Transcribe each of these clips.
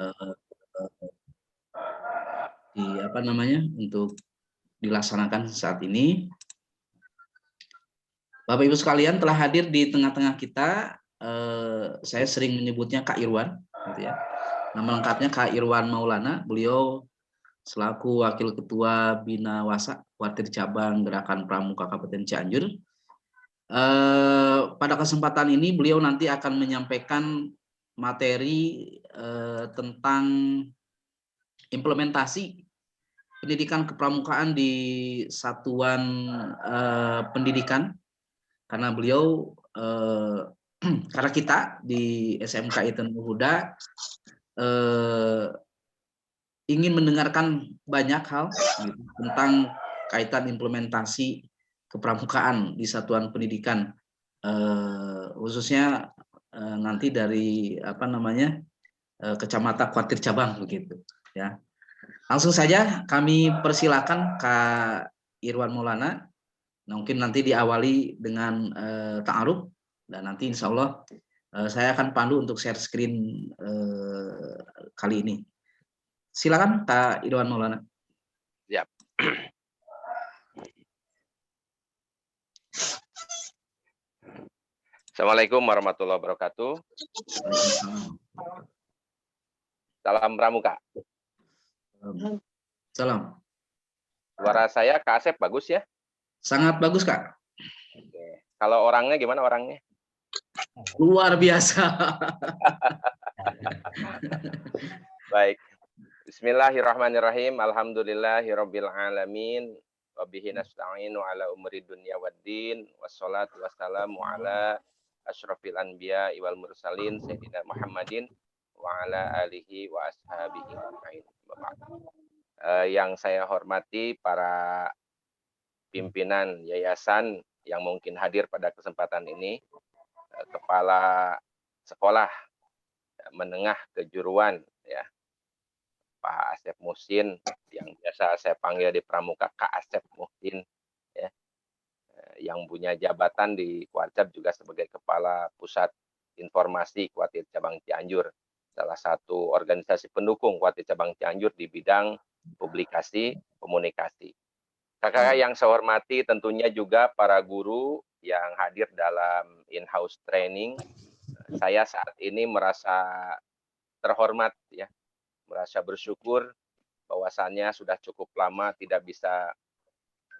eh, di apa namanya untuk dilaksanakan saat ini. Bapak Ibu sekalian telah hadir di tengah-tengah kita. Saya sering menyebutnya Kak Irwan, gitu ya. Nama lengkapnya Kak Irwan Maulana. Beliau selaku Wakil Ketua Bina Wasa Kuartir Cabang Gerakan Pramuka Kabupaten Cianjur. Pada kesempatan ini beliau nanti akan menyampaikan materi tentang implementasi pendidikan kepramukaan di satuan pendidikan, karena beliau karena kita di SMK Itanul Huda ingin mendengarkan banyak hal gitu, tentang kaitan implementasi kepramukaan di satuan pendidikan, khususnya nanti dari apa namanya kecamatan Kuartir Cabang begitu ya. Langsung saja kami persilakan Kak Irwan Maulana. Mungkin nanti diawali dengan ta'aruf, dan nanti insya Allah saya akan pandu untuk share screen kali ini. Silakan Kak Irwan Maulana. Siap. Assalamualaikum warahmatullahi wabarakatuh. Salam Pramuka. Salam. Suara saya Kak Asep bagus ya? Sangat bagus Kak. Oke. Kalau orangnya gimana orangnya? Luar biasa. Baik. Bismillahirrahmanirrahim. Alhamdulillahirabbil alamin. Wa bihi nasta'inu ala umuri dunya waddin. Wassalatu wassalamu ala asyrafil anbiya wal mursalin sayyidina Muhammadin wa ala alihi wa ashabihi ajmain. Yang saya hormati para pimpinan yayasan yang mungkin hadir pada kesempatan ini, Kepala Sekolah Menengah Kejuruan ya, Pak Asep Muhsin, yang biasa saya panggil di Pramuka Kak Asep Muhsin ya, yang punya jabatan di Kuarcap juga sebagai Kepala Pusat Informasi Kuartir Cabang Cianjur, salah satu organisasi pendukung Kuartir Cabang Cianjur di bidang publikasi komunikasi. Kakak yang saya hormati tentunya juga para guru yang hadir dalam in-house training. Saya saat ini merasa terhormat ya, merasa bersyukur bahwasannya sudah cukup lama tidak bisa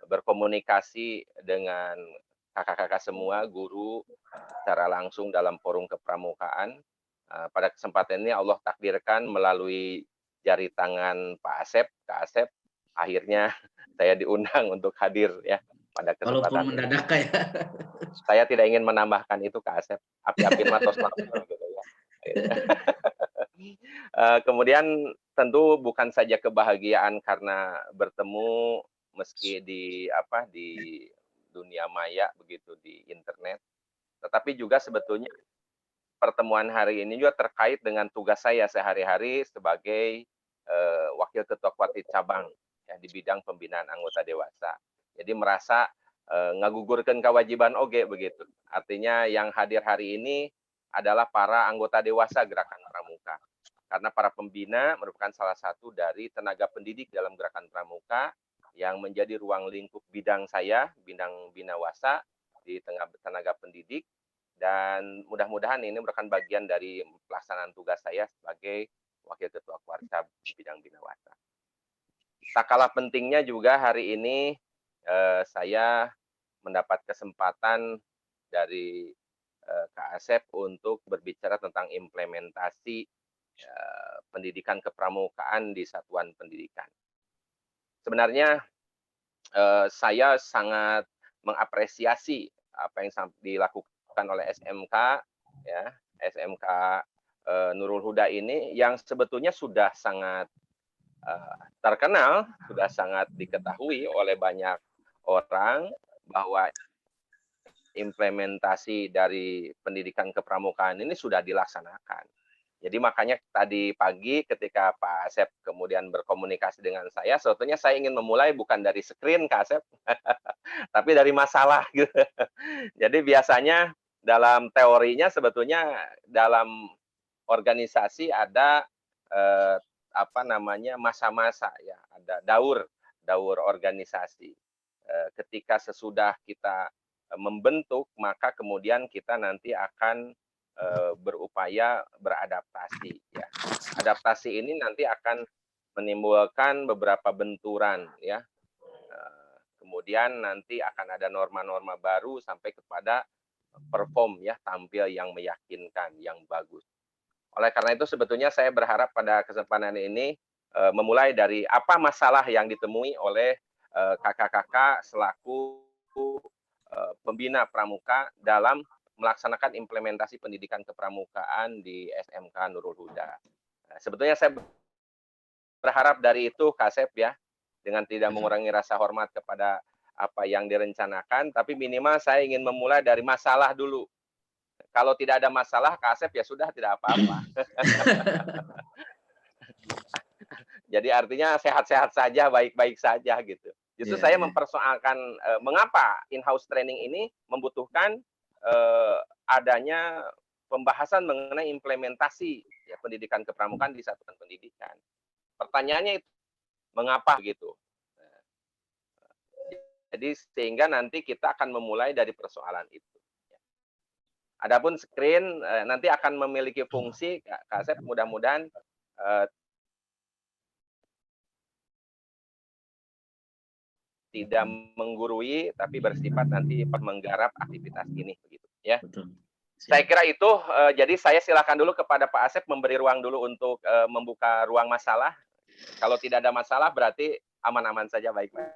berkomunikasi dengan kakak-kakak semua guru secara langsung dalam forum kepramukaan. Pada kesempatan ini Allah takdirkan melalui jari tangan Pak Asep, Kak Asep, akhirnya saya diundang untuk hadir ya pada kesempatan Walaupun mendadak ini. ya. Saya tidak ingin menambahkan itu Kak Asep, api-api matos gitu ya. Kemudian tentu bukan saja kebahagiaan karena bertemu meski di dunia maya begitu di internet, tetapi juga sebetulnya pertemuan hari ini juga terkait dengan tugas saya sehari-hari sebagai wakil ketua Kuartir Cabang ya, di bidang pembinaan anggota dewasa. Jadi merasa ngagugurkan kewajiban oge begitu. Artinya yang hadir hari ini adalah para anggota dewasa Gerakan Pramuka. Karena para pembina merupakan salah satu dari tenaga pendidik dalam Gerakan Pramuka yang menjadi ruang lingkup bidang saya, bidang binawasa di tengah tenaga pendidik, dan mudah-mudahan ini merupakan bagian dari pelaksanaan tugas saya sebagai Wakil Ketua Kuarcap di bidang binawasa. Tak kalah pentingnya juga hari ini saya mendapat kesempatan dari Kak Asep untuk berbicara tentang implementasi pendidikan kepramukaan di satuan pendidikan. Sebenarnya saya sangat mengapresiasi apa yang dilakukan oleh SMK ya, SMK Nurul Huda ini yang sebetulnya sudah sangat terkenal, sudah sangat diketahui oleh banyak orang bahwa implementasi dari pendidikan kepramukaan ini sudah dilaksanakan. Jadi makanya tadi pagi ketika Pak Asep kemudian berkomunikasi dengan saya, sebetulnya saya ingin memulai bukan dari screen Kak Asep, tapi dari masalah gitu. Jadi biasanya dalam teorinya sebetulnya dalam organisasi ada apa namanya, masa-masa ya, ada daur organisasi. Ketika sesudah kita membentuk, maka kemudian kita nanti akan berupaya beradaptasi ya. Adaptasi ini nanti akan menimbulkan beberapa benturan ya. Kemudian nanti akan ada norma-norma baru sampai kepada perform ya, tampil yang meyakinkan, yang bagus. Oleh karena itu sebetulnya saya berharap pada kesempatan ini memulai dari apa masalah yang ditemui oleh kakak-kakak selaku pembina pramuka dalam melaksanakan implementasi pendidikan kepramukaan di SMK Nurul Huda. Nah, sebetulnya saya berharap dari itu Kak Asep ya, dengan tidak mengurangi rasa hormat kepada apa yang direncanakan, tapi minimal saya ingin memulai dari masalah dulu. Kalau tidak ada masalah, Kak Asep ya sudah tidak apa-apa. Jadi artinya sehat-sehat saja, baik-baik saja gitu. Justru saya mempersoalkan mengapa in-house training ini membutuhkan adanya pembahasan mengenai implementasi ya, pendidikan kepramukaan di satuan pendidikan. Pertanyaannya itu, mengapa gitu? Jadi sehingga nanti kita akan memulai dari persoalan itu. Adapun screen nanti akan memiliki fungsi, Kak Asep, mudah-mudahan tidak menggurui, tapi bersifat nanti menggarap aktivitas ini, begitu ya. Betul. Saya kira itu. Jadi saya silakan dulu kepada Pak Asep memberi ruang dulu untuk membuka ruang masalah. Kalau tidak ada masalah berarti aman-aman saja, baik-baik.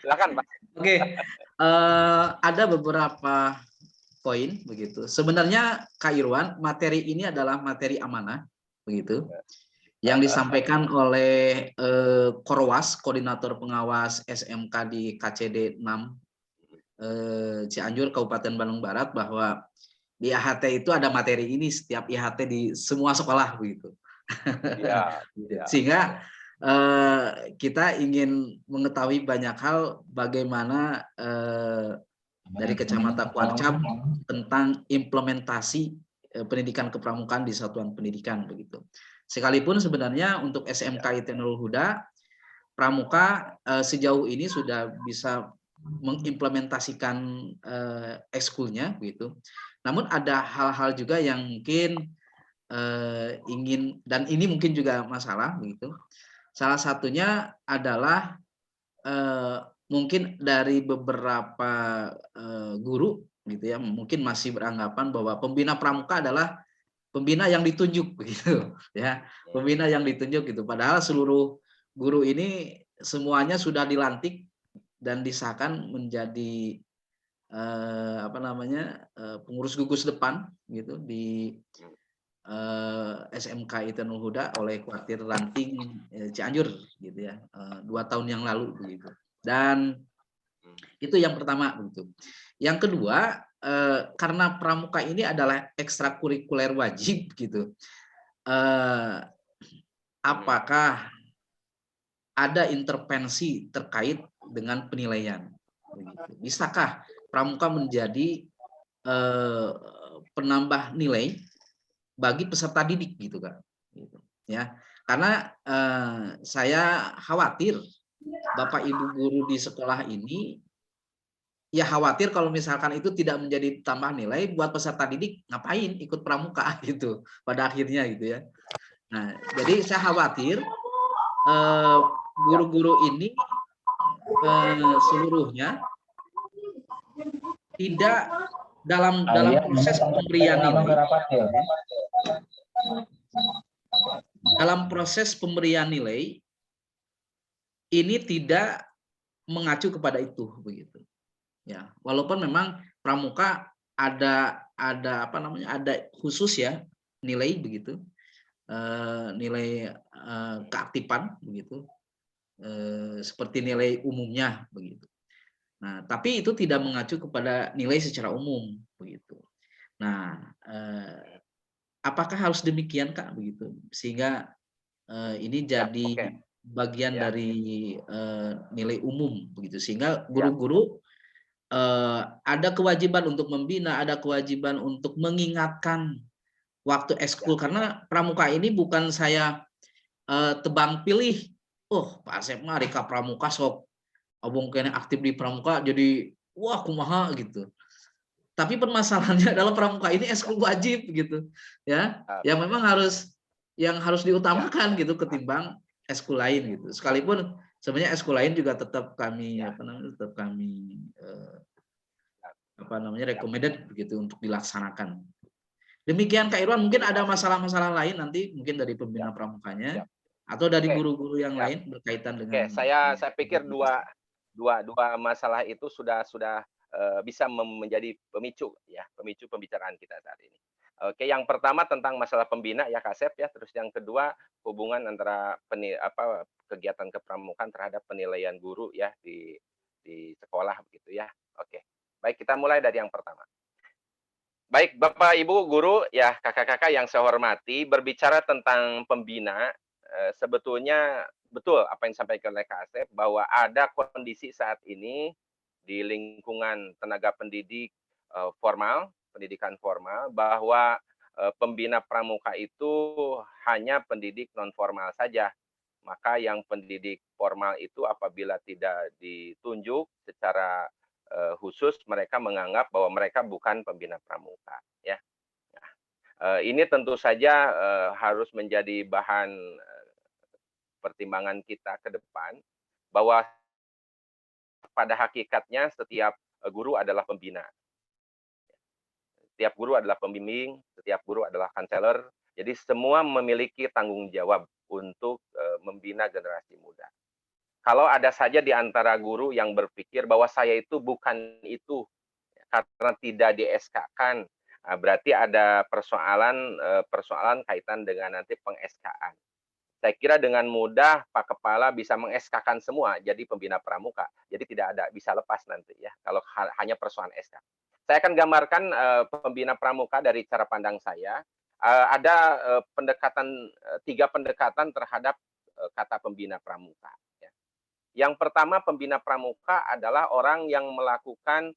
Silakan Pak. Oke, ada beberapa poin begitu. Sebenarnya Kak Irwan, materi ini adalah materi amanah begitu, yang disampaikan oleh Korwas, Koordinator Pengawas SMK di KCD 6 Cianjur, Kabupaten Bandung Barat, bahwa di IHT itu ada materi ini setiap IHT di semua sekolah begitu. Ya, Sehingga kita ingin mengetahui banyak hal bagaimana dari Kacamata Kuarcap tentang implementasi pendidikan kepramukaan di satuan pendidikan begitu. Sekalipun sebenarnya untuk SMK IT Nurul Huda, pramuka sejauh ini sudah bisa mengimplementasikan ekskulnya begitu. Namun ada hal-hal juga yang mungkin ingin, dan ini mungkin juga masalah begitu. Salah satunya adalah mungkin dari beberapa guru gitu ya, mungkin masih beranggapan bahwa pembina pramuka adalah pembina yang ditunjuk begitu ya, pembina yang ditunjuk gitu. Padahal seluruh guru ini semuanya sudah dilantik dan disahkan menjadi pengurus gugus depan gitu di SMK IT Nurul Huda oleh Kuartir Ranting Cianjur gitu ya, 2 tahun yang lalu begitu. Dan itu yang pertama begitu. Yang kedua, karena pramuka ini adalah ekstrakurikuler wajib gitu, apakah ada intervensi terkait dengan penilaian? Bisakah pramuka menjadi penambah nilai bagi peserta didik gitu Kak? Gitu, ya, karena saya khawatir Bapak Ibu guru di sekolah ini ya khawatir kalau misalkan itu tidak menjadi tambah nilai buat peserta didik, ngapain ikut pramuka gitu pada akhirnya gitu ya. Nah, jadi saya khawatir guru-guru ini seluruhnya tidak dalam proses pemberian nilai, dalam proses pemberian nilai ini tidak mengacu kepada itu begitu. Ya, walaupun memang pramuka ada khusus ya nilai begitu, nilai keaktifan begitu, seperti nilai umumnya begitu. Nah, tapi itu tidak mengacu kepada nilai secara umum begitu. Nah, apakah harus demikian Kak begitu, sehingga ini jadi bagian dari nilai umum begitu, sehingga guru-guru ada kewajiban untuk membina, ada kewajiban untuk mengingatkan waktu Ya, ekskul, karena pramuka ini bukan saya tebang pilih. Oh, Pak Asep mah Rika Pramuka sok abong kene aktif di pramuka jadi wah kumaha gitu. Tapi permasalahannya adalah pramuka ini ya, ekskul wajib gitu. Ya, yang oke, memang harus ya, diutamakan ya, gitu paham, ketimbang ekskul lain gitu. Sekalipun sebenarnya ekskul lain juga tetap kami ya, apa namanya tetap kami ya, apa namanya ya, recommended begitu untuk dilaksanakan. Demikian Kak Irwan, mungkin ada oke, masalah-masalah lain nanti mungkin dari ya, pembina pramukanya ya, atau dari oke, guru-guru yang siap. lain berkaitan Oke, dengan saya pikir dua masalah itu sudah bisa menjadi pemicu ya, pemicu pembicaraan kita saat ini. Oke, yang pertama tentang masalah pembina ya Kak Asep ya, terus yang kedua hubungan antara kegiatan kepramukaan terhadap penilaian guru ya di sekolah begitu ya. Oke. Baik, kita mulai dari yang pertama. Baik, Bapak, Ibu, guru, ya kakak-kakak yang saya hormati, berbicara tentang pembina, sebetulnya betul apa yang disampaikan oleh Kak Asep, bahwa ada kondisi saat ini di lingkungan tenaga pendidik formal, pendidikan formal, bahwa pembina pramuka itu hanya pendidik non formal saja. Maka yang pendidik formal itu apabila tidak ditunjuk secara khusus, mereka menganggap bahwa mereka bukan pembina pramuka ya. Ini tentu saja harus menjadi bahan pertimbangan kita ke depan, bahwa pada hakikatnya setiap guru adalah pembina. Setiap guru adalah pembimbing, setiap guru adalah konselor. Jadi semua memiliki tanggung jawab untuk membina generasi muda. Kalau ada saja di antara guru yang berpikir bahwa saya itu bukan itu karena tidak di-SK-kan, berarti ada persoalan kaitan dengan nanti peng-SK-an. Saya kira dengan mudah Pak Kepala bisa meng-SK-kan semua jadi pembina pramuka. Jadi tidak ada bisa lepas nanti ya kalau hanya persoalan SK. Saya akan gambarkan pembina pramuka dari cara pandang saya. Ada pendekatan 3 pendekatan terhadap kata pembina pramuka ya. Yang pertama, pembina pramuka adalah orang yang melakukan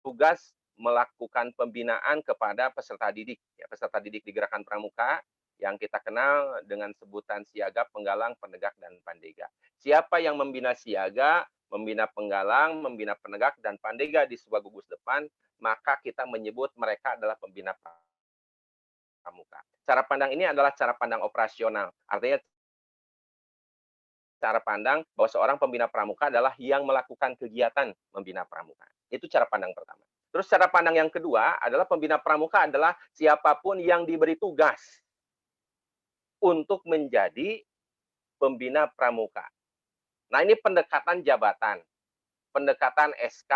tugas melakukan pembinaan kepada peserta didik ya, peserta didik di Gerakan Pramuka yang kita kenal dengan sebutan siaga, penggalang, penegak, dan pandega. Siapa yang membina siaga, membina penggalang, membina penegak, dan pandega di sebuah gugus depan, maka kita menyebut mereka adalah pembina pramuka. Cara pandang ini adalah cara pandang operasional. Artinya cara pandang bahwa seorang pembina pramuka adalah yang melakukan kegiatan membina pramuka. Itu cara pandang pertama. Terus cara pandang yang kedua adalah pembina pramuka adalah siapapun yang diberi tugas untuk menjadi pembina pramuka. Nah, ini pendekatan jabatan, pendekatan SK,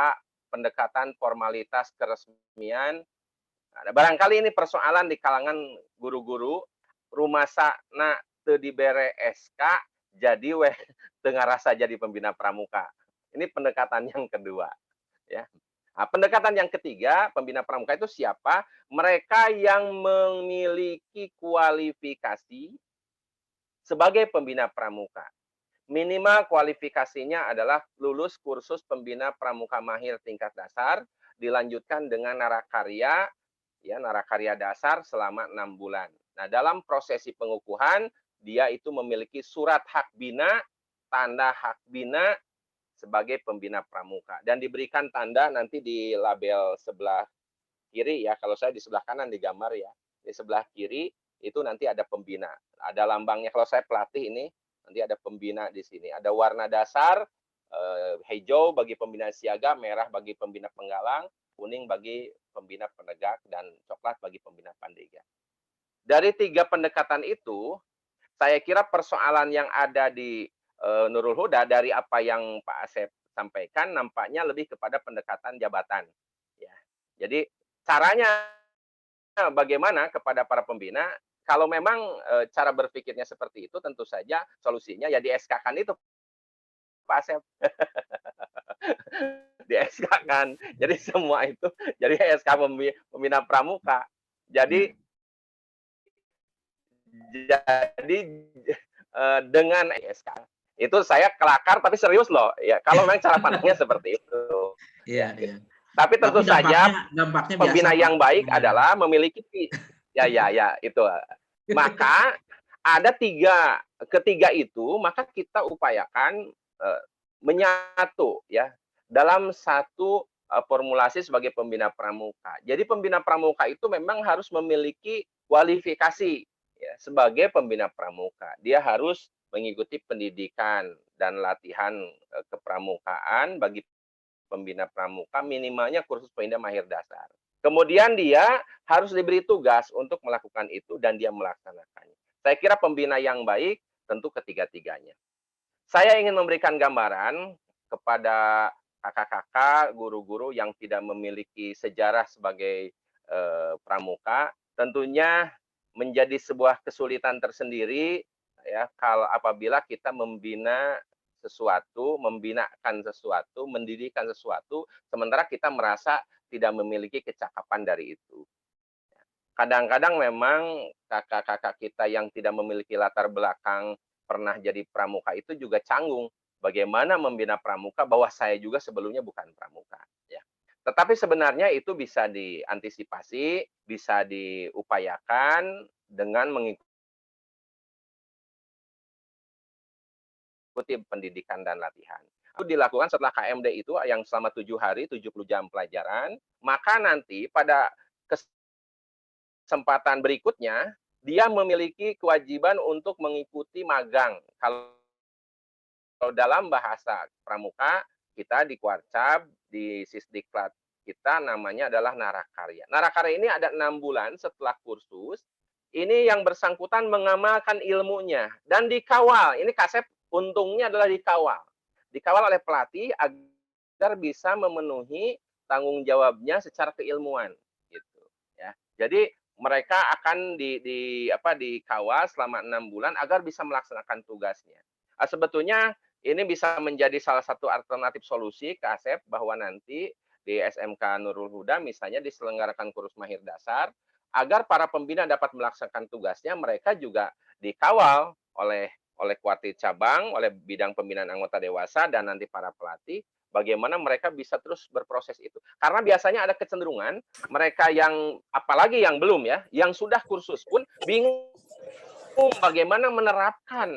pendekatan formalitas keresmian. Nah, barangkali ini persoalan di kalangan guru-guru, rumah sana teu dibere SK, jadi weh tengah rasa jadi pembina pramuka. Ini pendekatan yang kedua. Ya. Nah, pendekatan yang ketiga, pembina pramuka itu siapa? Mereka yang memiliki kualifikasi sebagai pembina pramuka. Minimal kualifikasinya adalah lulus kursus pembina pramuka mahir tingkat dasar, dilanjutkan dengan narakarya, ya narakarya dasar selama 6 bulan. Nah, dalam prosesi pengukuhan, dia itu memiliki surat hak bina, tanda hak bina sebagai pembina pramuka. Dan diberikan tanda nanti di label sebelah kiri ya, kalau saya di sebelah kanan di gambar ya. Di sebelah kiri itu nanti ada pembina. Ada lambangnya, kalau saya pelatih ini, nanti ada pembina di sini. Ada warna dasar, hijau bagi pembina siaga, merah bagi pembina penggalang, kuning bagi pembina penegak, dan coklat bagi pembina pandega. Dari 3 pendekatan itu, saya kira persoalan yang ada di Nurul Huda dari apa yang Pak Asep sampaikan nampaknya lebih kepada pendekatan jabatan. Ya. Jadi caranya bagaimana kepada para pembina, kalau memang cara berpikirnya seperti itu, tentu saja solusinya ya di SK-kan itu Pak Asep. Di SK-kan. Jadi semua itu jadi SK pembina pramuka. Jadi Ya. jadi dengan SK itu saya kelakar tapi serius loh ya kalau memang cara pandangnya seperti itu Iya, ya iya. Tapi Tapi tentu saja dampaknya biasa, pembina Pak. yang baik Ya. adalah memiliki ya itu. Maka ada ketiga itu maka kita upayakan menyatu ya dalam satu formulasi sebagai pembina pramuka. Jadi pembina pramuka itu memang harus memiliki kualifikasi ya sebagai pembina pramuka. Dia harus mengikuti pendidikan dan latihan kepramukaan bagi pembina pramuka minimalnya kursus pembina mahir dasar. Kemudian dia harus diberi tugas untuk melakukan itu dan dia melaksanakannya. Saya kira pembina yang baik tentu ketiga-tiganya. Saya ingin memberikan gambaran kepada kakak-kakak, guru-guru yang tidak memiliki sejarah sebagai pramuka, tentunya menjadi sebuah kesulitan tersendiri ya kalau apabila kita membinakan sesuatu, mendidikkan sesuatu, sementara kita merasa tidak memiliki kecakapan dari itu. Kadang-kadang memang kakak-kakak kita yang tidak memiliki latar belakang pernah jadi pramuka itu juga canggung. Bagaimana membina pramuka bahwa saya juga sebelumnya bukan pramuka. Ya. Tetapi sebenarnya itu bisa diantisipasi, bisa diupayakan dengan mengikuti pendidikan dan latihan. Itu dilakukan setelah KMD itu yang selama 7 hari, 70 jam pelajaran, maka nanti pada kesempatan berikutnya, dia memiliki kewajiban untuk mengikuti magang. Kalau dalam bahasa pramuka, kita di Kuarcap, di Sisdiklat kita namanya adalah narakarya. Narakarya ini ada 6 bulan setelah kursus, ini yang bersangkutan mengamalkan ilmunya dan dikawal. Ini Kasep untungnya adalah dikawal. Dikawal oleh pelatih agar bisa memenuhi tanggung jawabnya secara keilmuan gitu ya. Jadi mereka akan dikawal selama 6 bulan agar bisa melaksanakan tugasnya. Sebetulnya ini bisa menjadi salah satu alternatif solusi ke Asep bahwa nanti di SMK Nurul Huda misalnya diselenggarakan kursus mahir dasar agar para pembina dapat melaksanakan tugasnya, mereka juga dikawal oleh kuartit cabang, oleh bidang pembinaan anggota dewasa dan nanti para pelatih bagaimana mereka bisa terus berproses itu. Karena biasanya ada kecenderungan mereka yang apalagi yang belum ya, yang sudah kursus pun bingung bagaimana menerapkan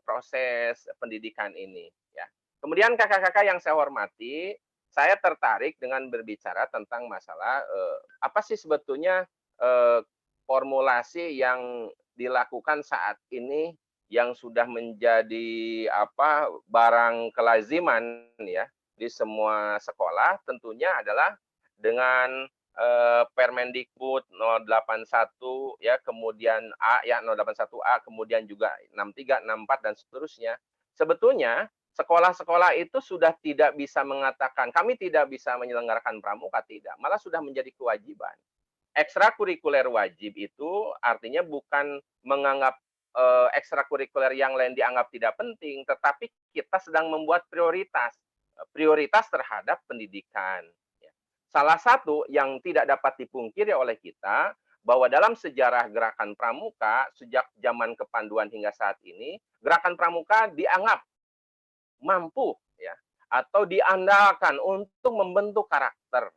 proses pendidikan ini ya. Kemudian kakak-kakak yang saya hormati, saya tertarik dengan berbicara tentang masalah apa sih sebetulnya formulasi yang dilakukan saat ini yang sudah menjadi barang kelaziman ya di semua sekolah tentunya adalah dengan Permendikbud 081 ya, kemudian A ya 081A, kemudian juga 63, 64 dan seterusnya. Sebetulnya sekolah-sekolah itu sudah tidak bisa mengatakan kami tidak bisa menyelenggarakan pramuka, tidak, malah sudah menjadi kewajiban. Ekstrakurikuler wajib itu artinya bukan menganggap ekstrakurikuler yang lain dianggap tidak penting, tetapi kita sedang membuat prioritas terhadap pendidikan. Salah satu yang tidak dapat dipungkiri oleh kita bahwa dalam sejarah gerakan pramuka sejak zaman kepanduan hingga saat ini, gerakan pramuka dianggap mampu ya atau diandalkan untuk membentuk karakter.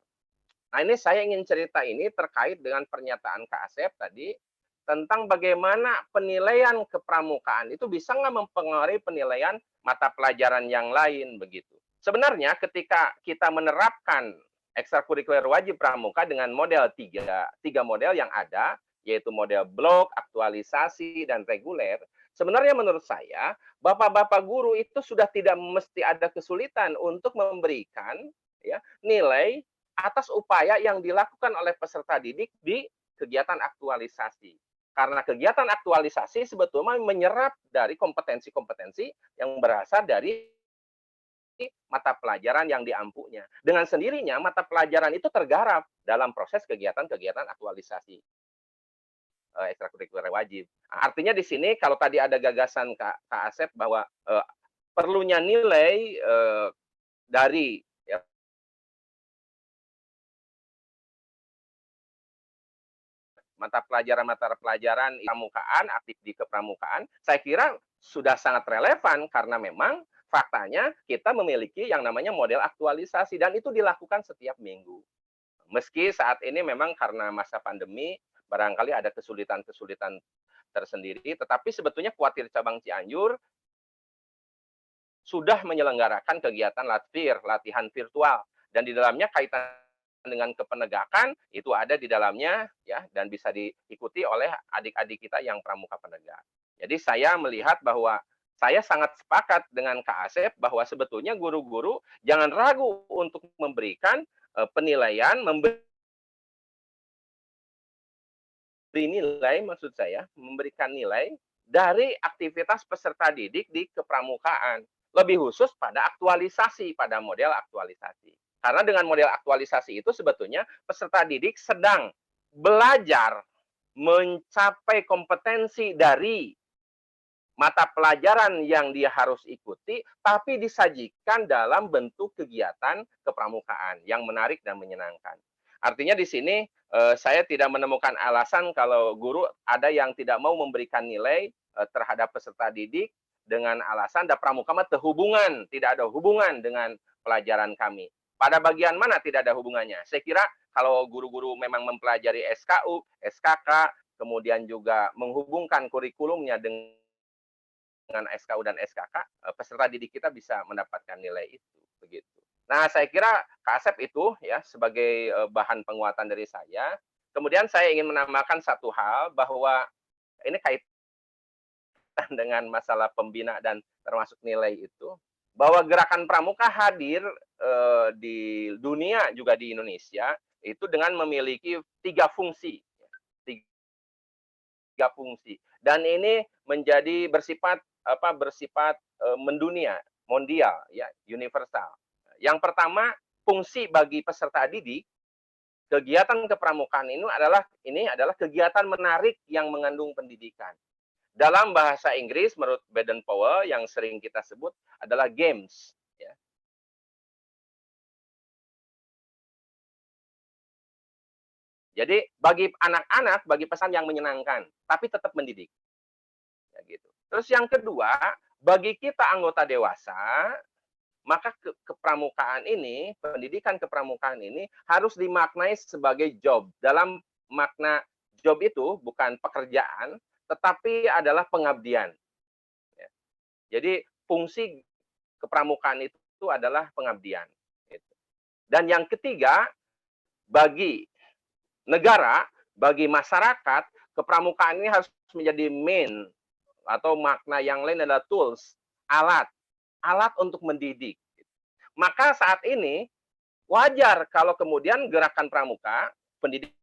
Nah, ini saya ingin cerita ini terkait dengan pernyataan Kak Asep tadi tentang bagaimana penilaian kepramukaan itu bisa nggak mempengaruhi penilaian mata pelajaran yang lain begitu. Sebenarnya ketika kita menerapkan ekstrakurikuler wajib pramuka dengan model tiga model yang ada, yaitu model blok, aktualisasi, dan reguler, sebenarnya menurut saya, bapak-bapak guru itu sudah tidak mesti ada kesulitan untuk memberikan ya, nilai atas upaya yang dilakukan oleh peserta didik di kegiatan aktualisasi. Karena kegiatan aktualisasi sebetulnya menyerap dari kompetensi-kompetensi yang berasal dari mata pelajaran yang diampunya. Dengan sendirinya mata pelajaran itu tergarap dalam proses kegiatan-kegiatan aktualisasi ekstrakurikuler wajib. Artinya di sini kalau tadi ada gagasan Kak Asep bahwa perlunya nilai dari ya, mata pelajaran pramukaan, aktif di kepramukaan, saya kira sudah sangat relevan karena memang faktanya kita memiliki yang namanya model aktualisasi dan itu dilakukan setiap minggu. Meski saat ini memang karena masa pandemi, barangkali ada kesulitan-kesulitan tersendiri, tetapi sebetulnya Kuartir Cabang Cianjur sudah menyelenggarakan kegiatan latihan virtual dan di dalamnya kaitan dengan kepenegakan itu ada di dalamnya ya dan bisa diikuti oleh adik-adik kita yang pramuka penegak. Jadi saya melihat bahwa saya sangat sepakat dengan Kak Asep bahwa sebetulnya guru-guru jangan ragu untuk memberikan penilaian, memberi nilai maksud saya, memberikan nilai dari aktivitas peserta didik di kepramukaan. Lebih khusus pada aktualisasi, pada model aktualisasi. Karena dengan model aktualisasi itu sebetulnya peserta didik sedang belajar mencapai kompetensi dari mata pelajaran yang dia harus ikuti, tapi disajikan dalam bentuk kegiatan kepramukaan yang menarik dan menyenangkan. Artinya di sini saya tidak menemukan alasan kalau guru ada yang tidak mau memberikan nilai terhadap peserta didik dengan alasan pramuka mah terhubungan, tidak ada hubungan dengan pelajaran kami. Pada bagian mana tidak ada hubungannya? Saya kira kalau guru-guru memang mempelajari SKU, SKK, kemudian juga menghubungkan kurikulumnya dengan SKU dan SKK, peserta didik kita bisa mendapatkan nilai itu, begitu. Nah, saya kira Kak Asep itu ya sebagai bahan penguatan dari saya. Kemudian saya ingin menambahkan satu hal bahwa ini kaitan dengan masalah pembina dan termasuk nilai itu, bahwa gerakan pramuka hadir di dunia juga di Indonesia itu dengan memiliki 3 fungsi. 3 fungsi. Dan ini menjadi bersifat mendunia, mondial ya, universal. Yang pertama, fungsi bagi peserta didik, kegiatan kepramukaan ini adalah kegiatan menarik yang mengandung pendidikan. Dalam bahasa Inggris menurut Baden-Powell yang sering kita sebut adalah games ya. Jadi bagi anak-anak, bagi pesan yang menyenangkan, tapi tetap mendidik. Ya gitu. Terus yang kedua, bagi kita anggota dewasa, maka kepramukaan ini, pendidikan kepramukaan ini harus dimaknai sebagai job. Dalam makna job itu bukan pekerjaan, tetapi adalah pengabdian. Ya. Jadi fungsi kepramukaan itu adalah pengabdian. Gitu. Dan yang ketiga, bagi negara, bagi masyarakat, kepramukaan ini harus menjadi main atau makna yang lain adalah tools, alat untuk mendidik. Maka saat ini wajar kalau kemudian gerakan pramuka, pendidikan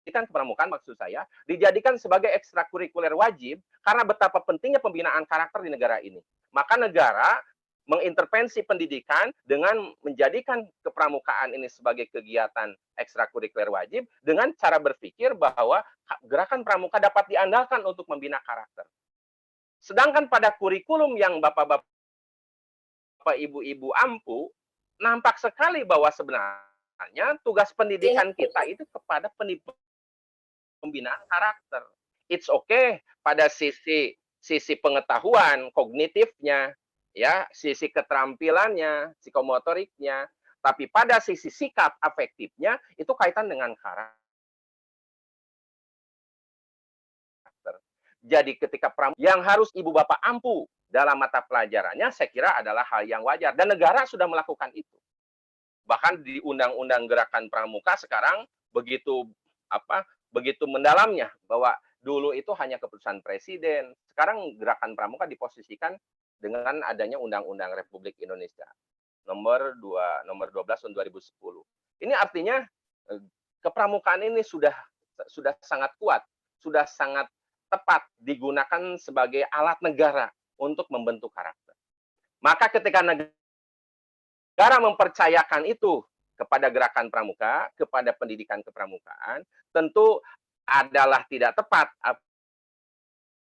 kepramukaan maksud saya, dijadikan sebagai ekstrakurikuler wajib karena betapa pentingnya pembinaan karakter di negara ini. Maka negara mengintervensi pendidikan dengan menjadikan kepramukaan ini sebagai kegiatan ekstrakurikuler wajib dengan cara berpikir bahwa gerakan pramuka dapat diandalkan untuk membina karakter. Sedangkan pada kurikulum yang bapak-bapak, ibu-ibu ampu, nampak sekali bahwa sebenarnya tugas pendidikan kita itu kepada pembinaan karakter. It's okay pada sisi pengetahuan kognitifnya, ya, sisi keterampilannya, psikomotoriknya, tapi pada sisi sikap afektifnya itu kaitan dengan karakter. Jadi ketika yang harus ibu bapak ampu dalam mata pelajarannya, saya kira adalah hal yang wajar dan negara sudah melakukan itu. Bahkan di undang-undang gerakan pramuka sekarang begitu mendalamnya bahwa dulu itu hanya keputusan presiden. Sekarang gerakan pramuka diposisikan dengan adanya Undang-Undang Republik Indonesia nomor 12 tahun 2010. Ini artinya kepramukaan ini sudah sangat kuat, sudah sangat tepat digunakan sebagai alat negara untuk membentuk karakter. Maka ketika negara mempercayakan itu kepada gerakan pramuka, kepada pendidikan kepramukaan, tentu adalah tidak tepat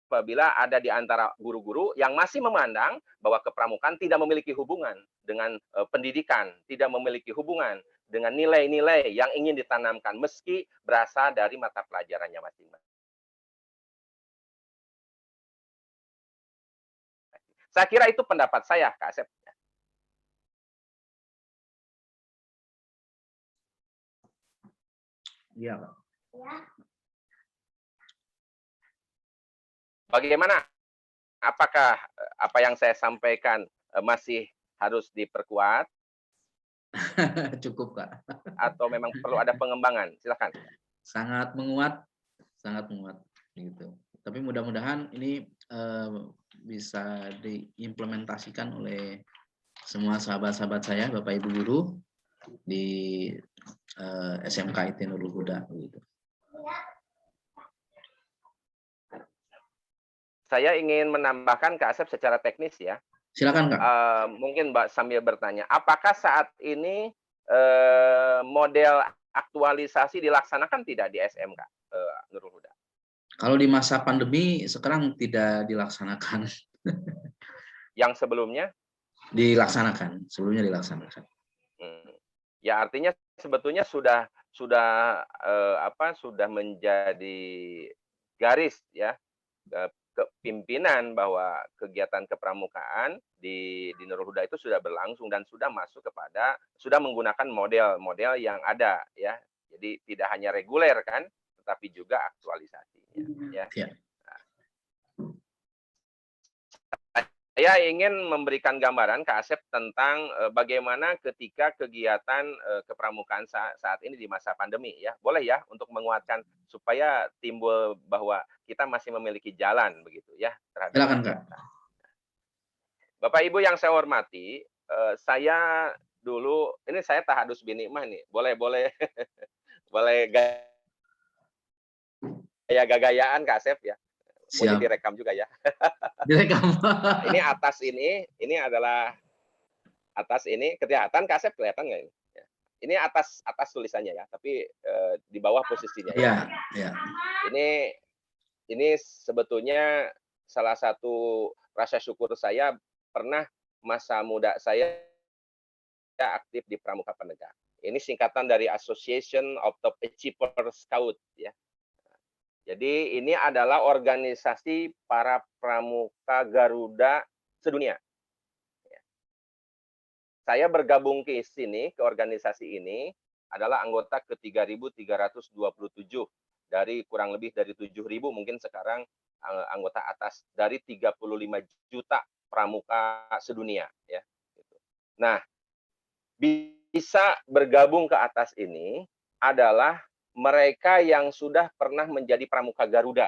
apabila ada di antara guru-guru yang masih memandang bahwa kepramukaan tidak memiliki hubungan dengan pendidikan, tidak memiliki hubungan dengan nilai-nilai yang ingin ditanamkan meski berasal dari mata pelajarannya masing-masing. Saya kira itu pendapat saya, Kak Asep. Iya, Pak. Bagaimana? Apakah apa yang saya sampaikan masih harus diperkuat Cukup, Kak. atau memang perlu ada pengembangan? Silakan. Sangat menguat gitu. Tapi mudah-mudahan ini bisa diimplementasikan oleh semua sahabat-sahabat saya, Bapak Ibu guru di SMK IT Nurul Huda gitu. Saya ingin menambahkan Kak Asep secara teknis ya. Silakan, Kak. Mungkin Mbak sambil bertanya, apakah saat ini model aktualisasi dilaksanakan tidak di SMK Nurul Huda? Kalau di masa pandemi sekarang tidak dilaksanakan. Yang sebelumnya? Dilaksanakan, sebelumnya dilaksanakan. Ya artinya sebetulnya sudah menjadi garis ya kepimpinan bahwa kegiatan kepramukaan di Nurul Huda itu sudah berlangsung dan sudah masuk sudah menggunakan model-model yang ada ya. Jadi tidak hanya reguler kan, tetapi juga aktualisasinya ya. Ya. Saya ingin memberikan gambaran Kak Asep tentang bagaimana ketika kegiatan kepramukaan saat ini di masa pandemi ya. Boleh ya untuk menguatkan supaya timbul bahwa kita masih memiliki jalan begitu ya terhadap Silakan, Kak. Bapak Ibu yang saya hormati, saya dulu ini saya tahadus binikmah nih. Boleh boleh gaya-gayaan Kak Asep ya. Boleh direkam juga ya. Direkam. Ini adalah atas ini kelihatan Kak Asep, kelihatan nggak ini? Ini atas tulisannya ya, tapi di bawah posisinya ya. Ya. Ini sebetulnya salah satu rasa syukur saya pernah masa muda saya aktif di Pramuka Penegak. Ini singkatan dari Association of Top Achiever Scout ya. Jadi ini adalah organisasi para pramuka Garuda sedunia. Saya bergabung ke sini, ke organisasi ini, adalah anggota ke 3.327 dari kurang lebih dari 7.000 mungkin sekarang anggota atas dari 35 juta pramuka sedunia ya. Nah, bisa bergabung ke atas ini adalah mereka yang sudah pernah menjadi pramuka Garuda.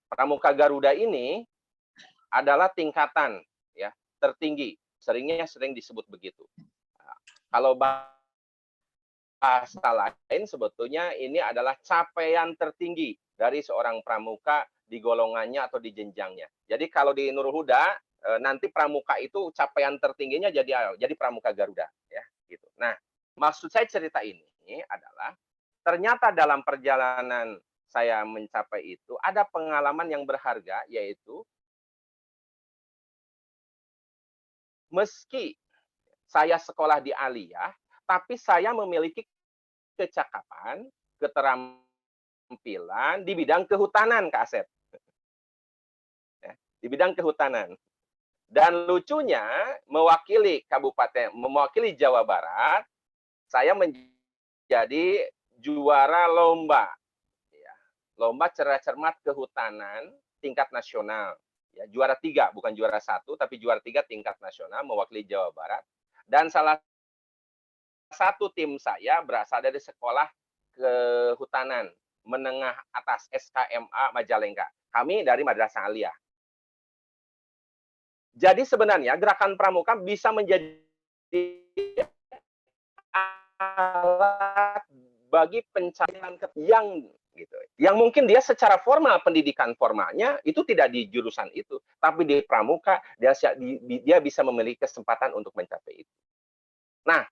Pramuka Garuda ini adalah tingkatan ya tertinggi, sering disebut begitu. Kalau bahasa lain sebetulnya ini adalah capaian tertinggi dari seorang pramuka di golongannya atau di jenjangnya. Jadi kalau di Nurul Huda nanti pramuka itu capaian tertingginya jadi pramuka Garuda ya gitu. Nah, maksud saya cerita ini adalah ternyata dalam perjalanan saya mencapai itu ada pengalaman yang berharga, yaitu meski saya sekolah di Aliyah, tapi saya memiliki kecakapan, keterampilan di bidang kehutanan, Kak Asep. Di bidang kehutanan. Dan lucunya mewakili Jawa Barat, saya menjadi juara lomba cermat kehutanan tingkat nasional ya, juara 3 bukan juara 1 tapi juara 3 tingkat nasional mewakili Jawa Barat, dan salah satu tim saya berasal dari sekolah kehutanan menengah atas SKMA Majalengka, kami dari Madrasah Aliyah. Jadi sebenarnya gerakan pramuka bisa menjadi alat bagi pencarian yang gitu. Yang mungkin dia secara formal pendidikan formalnya itu tidak di jurusan itu, tapi di pramuka dia bisa memiliki kesempatan untuk mencapai itu. Nah,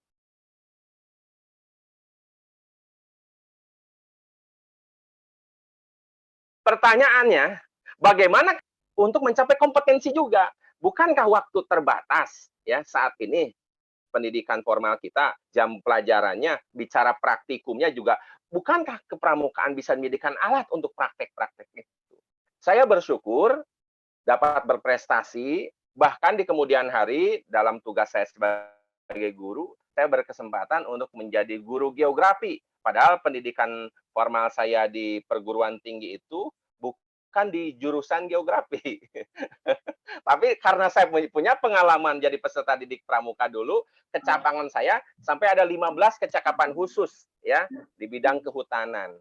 pertanyaannya, bagaimana untuk mencapai kompetensi juga? Bukankah waktu terbatas ya saat ini? Pendidikan formal kita, jam pelajarannya, bicara praktikumnya juga, bukankah kepramukaan bisa menjadikan alat untuk praktek-praktek itu? Saya bersyukur dapat berprestasi, bahkan di kemudian hari dalam tugas saya sebagai guru, saya berkesempatan untuk menjadi guru geografi. Padahal pendidikan formal saya di perguruan tinggi itu bukan di jurusan geografi. Tapi karena saya punya pengalaman jadi peserta didik pramuka dulu, kecapangan saya sampai ada 15 kecakapan khusus ya di bidang kehutanan.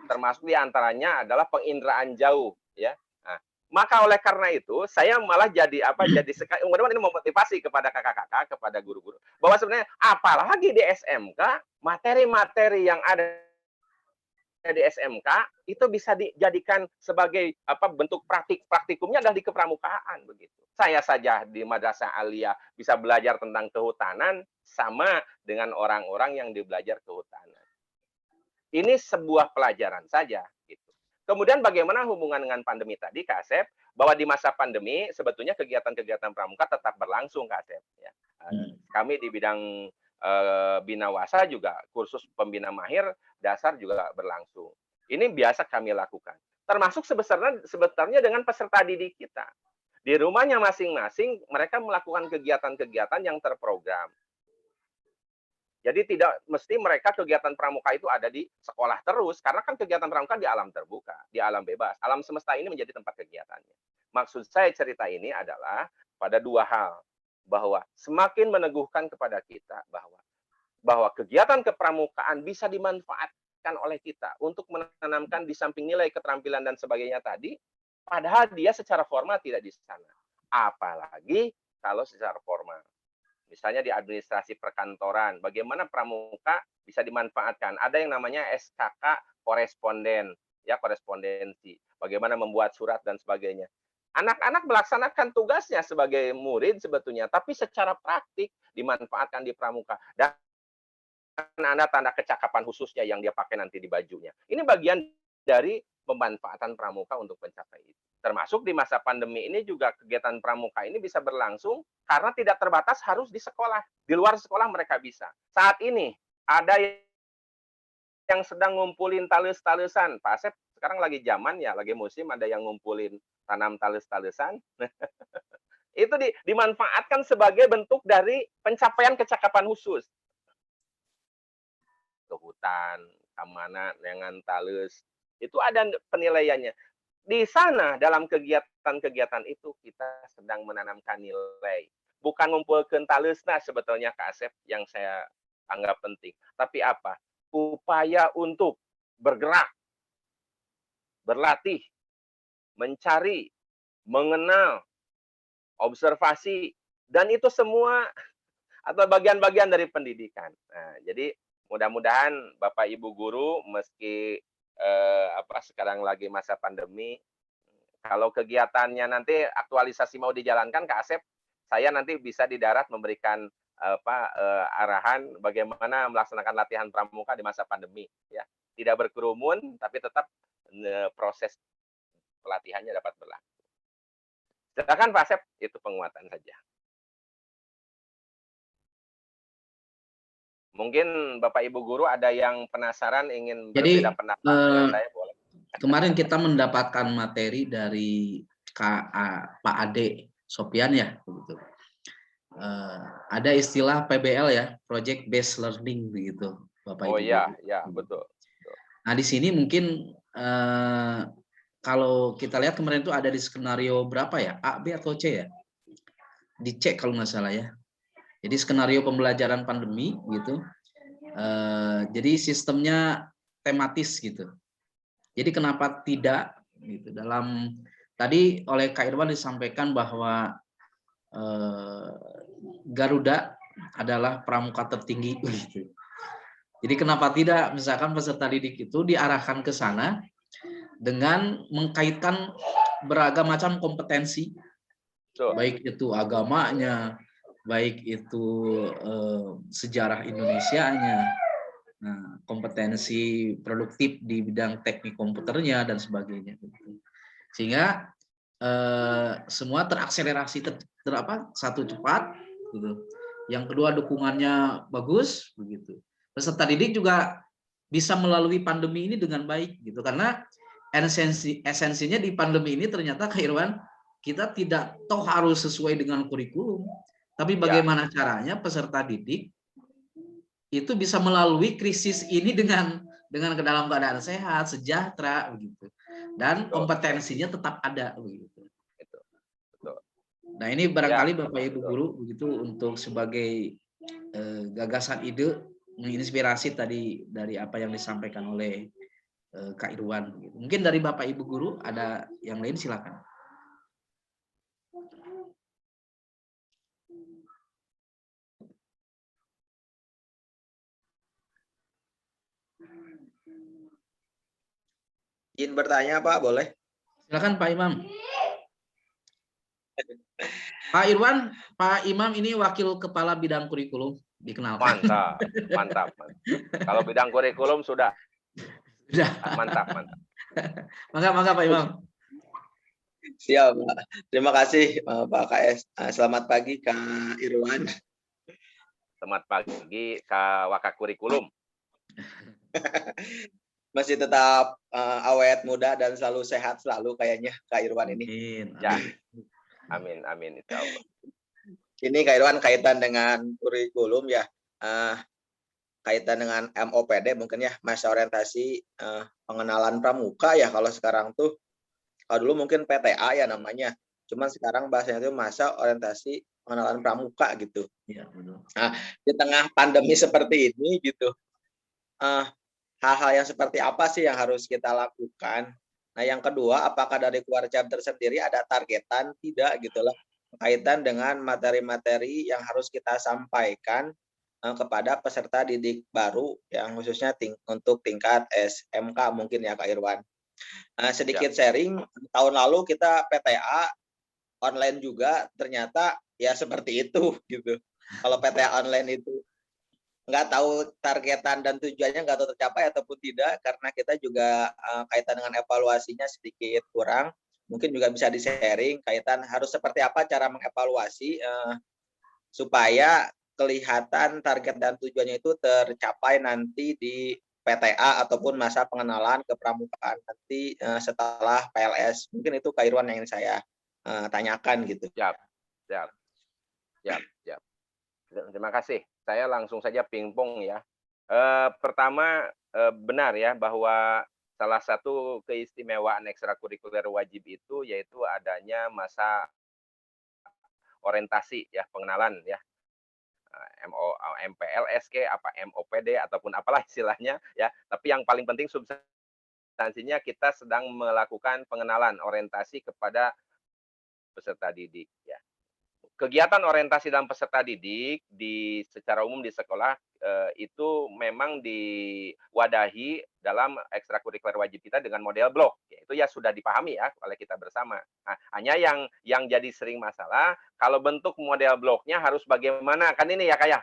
Termasuk di antaranya adalah penginderaan jauh ya. Nah, maka oleh karena itu saya malah jadi mudah-mudahan ini memotivasi kepada kakak-kakak, kepada guru-guru bahwa sebenarnya apalagi di SMK materi-materi yang ada di SMK itu bisa dijadikan sebagai bentuk praktikumnya adalah di kepramukaan begitu. Saya saja di Madrasah Aliyah bisa belajar tentang kehutanan sama dengan orang-orang yang belajar kehutanan. Ini sebuah pelajaran saja gitu. Kemudian bagaimana hubungan dengan pandemi tadi, Kak Asep? Bahwa di masa pandemi sebetulnya kegiatan-kegiatan pramuka tetap berlangsung, Kak Asep ya. Kami di bidang Binawasa juga kursus pembina mahir dasar juga berlangsung. Ini biasa kami lakukan. Termasuk sebetulnya dengan peserta didik kita. Di rumahnya masing-masing mereka melakukan kegiatan-kegiatan yang terprogram. Jadi tidak mesti mereka kegiatan pramuka itu ada di sekolah terus, karena kan kegiatan pramuka di alam terbuka, di alam bebas. Alam semesta ini menjadi tempat kegiatannya. Maksud saya cerita ini adalah pada dua hal, bahwa semakin meneguhkan kepada kita bahwa kegiatan kepramukaan bisa dimanfaatkan oleh kita untuk menanamkan di samping nilai keterampilan dan sebagainya tadi, padahal dia secara formal tidak di sana. Apalagi kalau secara formal. Misalnya di administrasi perkantoran, bagaimana pramuka bisa dimanfaatkan. Ada yang namanya SKK koresponden, ya korespondensi. Bagaimana membuat surat dan sebagainya. Anak-anak melaksanakan tugasnya sebagai murid sebetulnya, tapi secara praktik dimanfaatkan di pramuka. Dan ada tanda kecakapan khususnya yang dia pakai nanti di bajunya. Ini bagian dari pemanfaatan pramuka untuk mencapai itu. Termasuk di masa pandemi ini juga kegiatan pramuka ini bisa berlangsung karena tidak terbatas harus di sekolah. Di luar sekolah mereka bisa. Saat ini ada yang sedang ngumpulin talus-talusan. Pak Asep sekarang lagi zaman ya, lagi musim ada yang ngumpulin tanam talus-talusan. Itu dimanfaatkan sebagai bentuk dari pencapaian kecakapan khusus. Ke hutan, keamanan, dengan talus. Itu ada penilaiannya. Di sana dalam kegiatan-kegiatan itu kita sedang menanamkan nilai. Bukan ngumpulkan talusna sebetulnya Kak Asep yang saya anggap penting. Tapi apa? Upaya untuk bergerak, berlatih, mencari, mengenal, observasi, dan itu semua atau bagian-bagian dari pendidikan. Nah, jadi mudah-mudahan Bapak Ibu guru meski sekarang lagi masa pandemi, kalau kegiatannya nanti aktualisasi mau dijalankan Kak Asep, saya nanti bisa di darat memberikan arahan bagaimana melaksanakan latihan pramuka di masa pandemi ya. Tidak berkerumun tapi tetap proses pelatihannya dapat berlangsung. Silakan Pak Asep, itu penguatan saja. Mungkin Bapak Ibu guru ada yang penasaran ingin berbeda pendapat dengan saya, boleh. Kemarin kita mendapatkan materi dari Pak Ade Sopian ya, begitu. Ada istilah PBL ya, Project Based Learning begitu, Bapak Ibu. Oh iya, ya betul. Nah di sini mungkin kalau kita lihat kemarin itu ada di skenario berapa ya, A, B atau C ya? Dicek kalau nggak salah ya. Jadi skenario pembelajaran pandemi gitu. Jadi sistemnya tematis gitu. Jadi kenapa tidak gitu, dalam tadi oleh Kak Irwan disampaikan bahwa Garuda adalah pramuka tertinggi begitu. Jadi kenapa tidak misalkan peserta didik itu diarahkan ke sana dengan mengkaitkan beragam macam kompetensi, baik itu agamanya, baik itu sejarah Indonesianya, nah, kompetensi produktif di bidang teknik komputernya dan sebagainya, sehingga semua terakselerasi satu cepat, gitu. Yang kedua dukungannya bagus, begitu. Peserta didik juga bisa melalui pandemi ini dengan baik, gitu. Karena esensinya di pandemi ini ternyata Kak Irwan kita tidak toh harus sesuai dengan kurikulum, tapi Ya, bagaimana caranya peserta didik itu bisa melalui krisis ini dengan ke dalam keadaan sehat, sejahtera begitu. Dan betul, kompetensinya tetap ada begitu. itu, betul. Nah, ini Ya, barangkali Bapak Ibu betul. guru begitu untuk sebagai gagasan ide menginspirasi tadi dari apa yang disampaikan oleh Kak Irwan. Mungkin dari Bapak Ibu guru ada yang lain silakan. Izin bertanya Pak, boleh? Silakan Pak Imam. Pak Irwan, Pak Imam ini wakil kepala bidang kurikulum, dikenalkan. Mantap, mantap, mantap. Kalau bidang kurikulum sudah Sudah. mantap, mantap. Mangga Pak Imam. Siap Pak. Terima kasih Pak KS. Selamat pagi Kak Irwan. Selamat pagi Kak Wakak Kurikulum. Masih tetap awet muda dan selalu sehat selalu kayaknya Kak Irwan ini. Amin. Ya. Amin, amin, insya Allah. Ini Kak Irwan kaitan dengan kurikulum ya. Kaitan dengan MOPD mungkin ya, masa orientasi pengenalan pramuka ya kalau sekarang tuh. Kalau dulu mungkin PTA ya namanya. Cuman sekarang bahasanya itu masa orientasi pengenalan pramuka gitu. Iya, betul. Nah, di tengah pandemi seperti ini gitu. Hal-hal yang seperti apa sih yang harus kita lakukan? Nah, yang kedua, apakah dari keluarga chapter sendiri ada targetan? Tidak gitu lah. Kaitan dengan materi-materi yang harus kita sampaikan kepada peserta didik baru yang khususnya untuk tingkat SMK mungkin ya Kak Irwan. Sedikit sharing, tahun lalu kita PTA online juga ternyata ya seperti itu gitu. Kalau PTA online itu nggak tahu targetan dan tujuannya nggak tahu tercapai ataupun tidak karena kita juga kaitan dengan evaluasinya sedikit kurang. Mungkin juga bisa di-sharing kaitan harus seperti apa cara mengevaluasi supaya kelihatan target dan tujuannya itu tercapai nanti di PTA ataupun masa pengenalan kepramukaan nanti setelah PLS. Mungkin itu Kak Irwan yang ingin saya tanyakan gitu. Siap. Terima kasih. Saya langsung saja pingpong ya. Pertama, benar ya bahwa salah satu keistimewaan ekstrakurikuler wajib itu yaitu adanya masa orientasi ya, pengenalan ya. MPLS apa MOPD ataupun apalah istilahnya ya. Tapi yang paling penting substansinya kita sedang melakukan pengenalan orientasi kepada peserta didik ya. Kegiatan orientasi dalam peserta didik secara umum di sekolah itu memang diwadahi dalam ekstrakurikuler wajib kita dengan model blok. Itu ya sudah dipahami ya oleh kita bersama. Nah, hanya yang jadi sering masalah kalau bentuk model bloknya harus bagaimana kan ini ya Kak ya.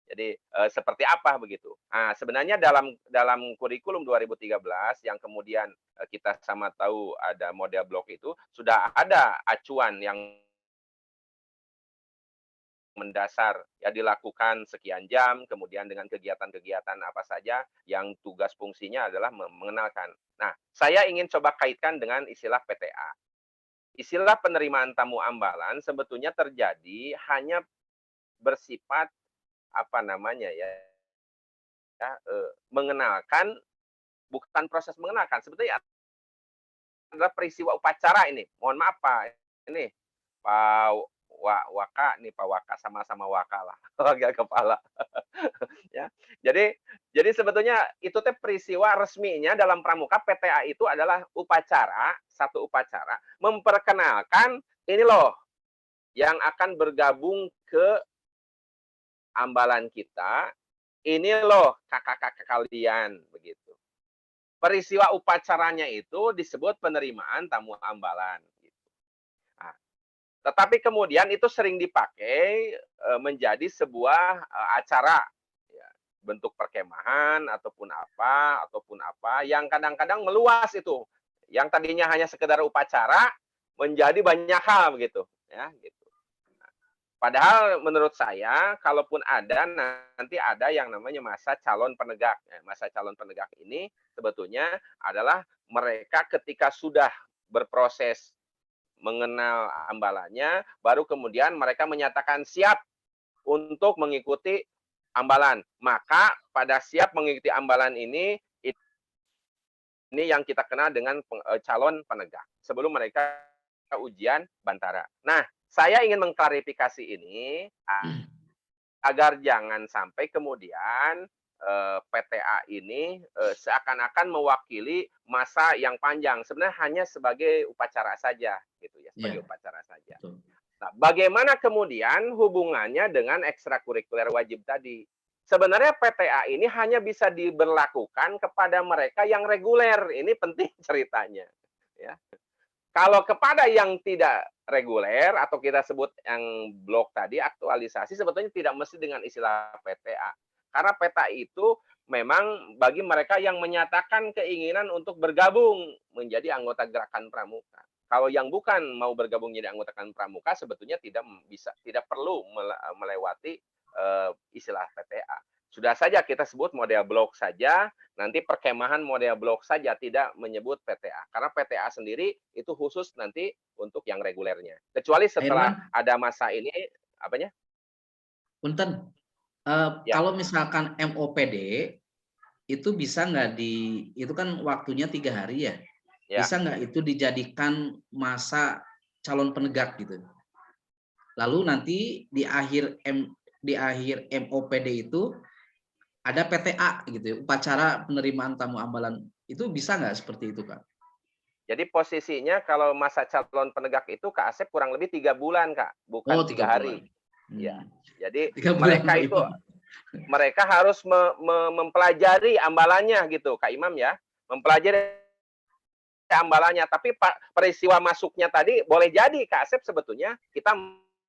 Jadi seperti apa begitu. Nah, sebenarnya dalam kurikulum 2013 yang kemudian kita sama tahu ada model blok itu sudah ada acuan yang mendasar ya dilakukan sekian jam kemudian dengan kegiatan-kegiatan apa saja yang tugas fungsinya adalah mengenalkan. Nah, saya ingin coba kaitkan dengan istilah PTA. Istilah penerimaan tamu ambalan sebetulnya terjadi hanya bersifat apa namanya ya, mengenalkan bukan proses mengenalkan sebetulnya adalah peristiwa upacara ini. Mohon maaf Pak, ini Pak Waka nih Pak Waka sama-sama Waka lah, wakil kepala. Ya. Jadi sebetulnya itu teh peristiwa resminya dalam pramuka PTA itu adalah upacara, satu upacara memperkenalkan ini loh yang akan bergabung ke ambalan kita, ini loh kakak-kakak kalian begitu. Peristiwa upacaranya itu disebut penerimaan tamu ambalan. Nah, tetapi kemudian itu sering dipakai menjadi sebuah acara, ya, bentuk perkemahan ataupun apa, yang kadang-kadang meluas itu, yang tadinya hanya sekedar upacara menjadi banyak hal begitu, ya, gitu. Padahal menurut saya, kalaupun ada, nanti ada yang namanya masa calon penegak. Masa calon penegak ini sebetulnya adalah mereka ketika sudah berproses mengenal ambalannya, baru kemudian mereka menyatakan siap untuk mengikuti ambalan. Maka pada siap mengikuti ambalan ini yang kita kenal dengan calon penegak sebelum mereka ujian bantara. Nah, saya ingin mengklarifikasi ini agar jangan sampai kemudian PTA ini seakan-akan mewakili masa yang panjang. Sebenarnya hanya sebagai upacara saja, gitu ya, sebagai upacara saja. Nah, bagaimana kemudian hubungannya dengan ekstrakurikuler wajib tadi? Sebenarnya PTA ini hanya bisa diberlakukan kepada mereka yang reguler. Ini penting ceritanya. Ya. Kalau kepada yang tidak reguler atau kita sebut yang blok tadi, aktualisasi, sebetulnya tidak mesti dengan istilah PTA. Karena PTA itu memang bagi mereka yang menyatakan keinginan untuk bergabung menjadi anggota gerakan pramuka. Kalau yang bukan mau bergabung menjadi anggota gerakan pramuka, sebetulnya tidak perlu melewati istilah PTA. Sudah saja kita sebut model blok saja, nanti perkemahan model blok saja, tidak menyebut PTA. Karena PTA sendiri itu khusus nanti untuk yang regulernya. Kecuali setelah ada masa ini, apanya? Punten, Ya. kalau misalkan MOPD, itu bisa nggak itu kan waktunya 3 hari ya? Bisa nggak itu dijadikan masa calon penegak gitu? Lalu nanti di akhir MOPD itu ada PTA gitu ya, upacara penerimaan tamu ambalan. Itu bisa nggak seperti itu, Kak? Jadi posisinya kalau masa calon penegak itu Kak Asep kurang lebih 3 bulan, Kak, bukan 3 hari. Ya. Jadi mereka itu mereka harus mempelajari ambalannya gitu, Kak Imam ya. Mempelajari ambalannya, tapi peristiwa masuknya tadi boleh jadi Kak Asep sebetulnya kita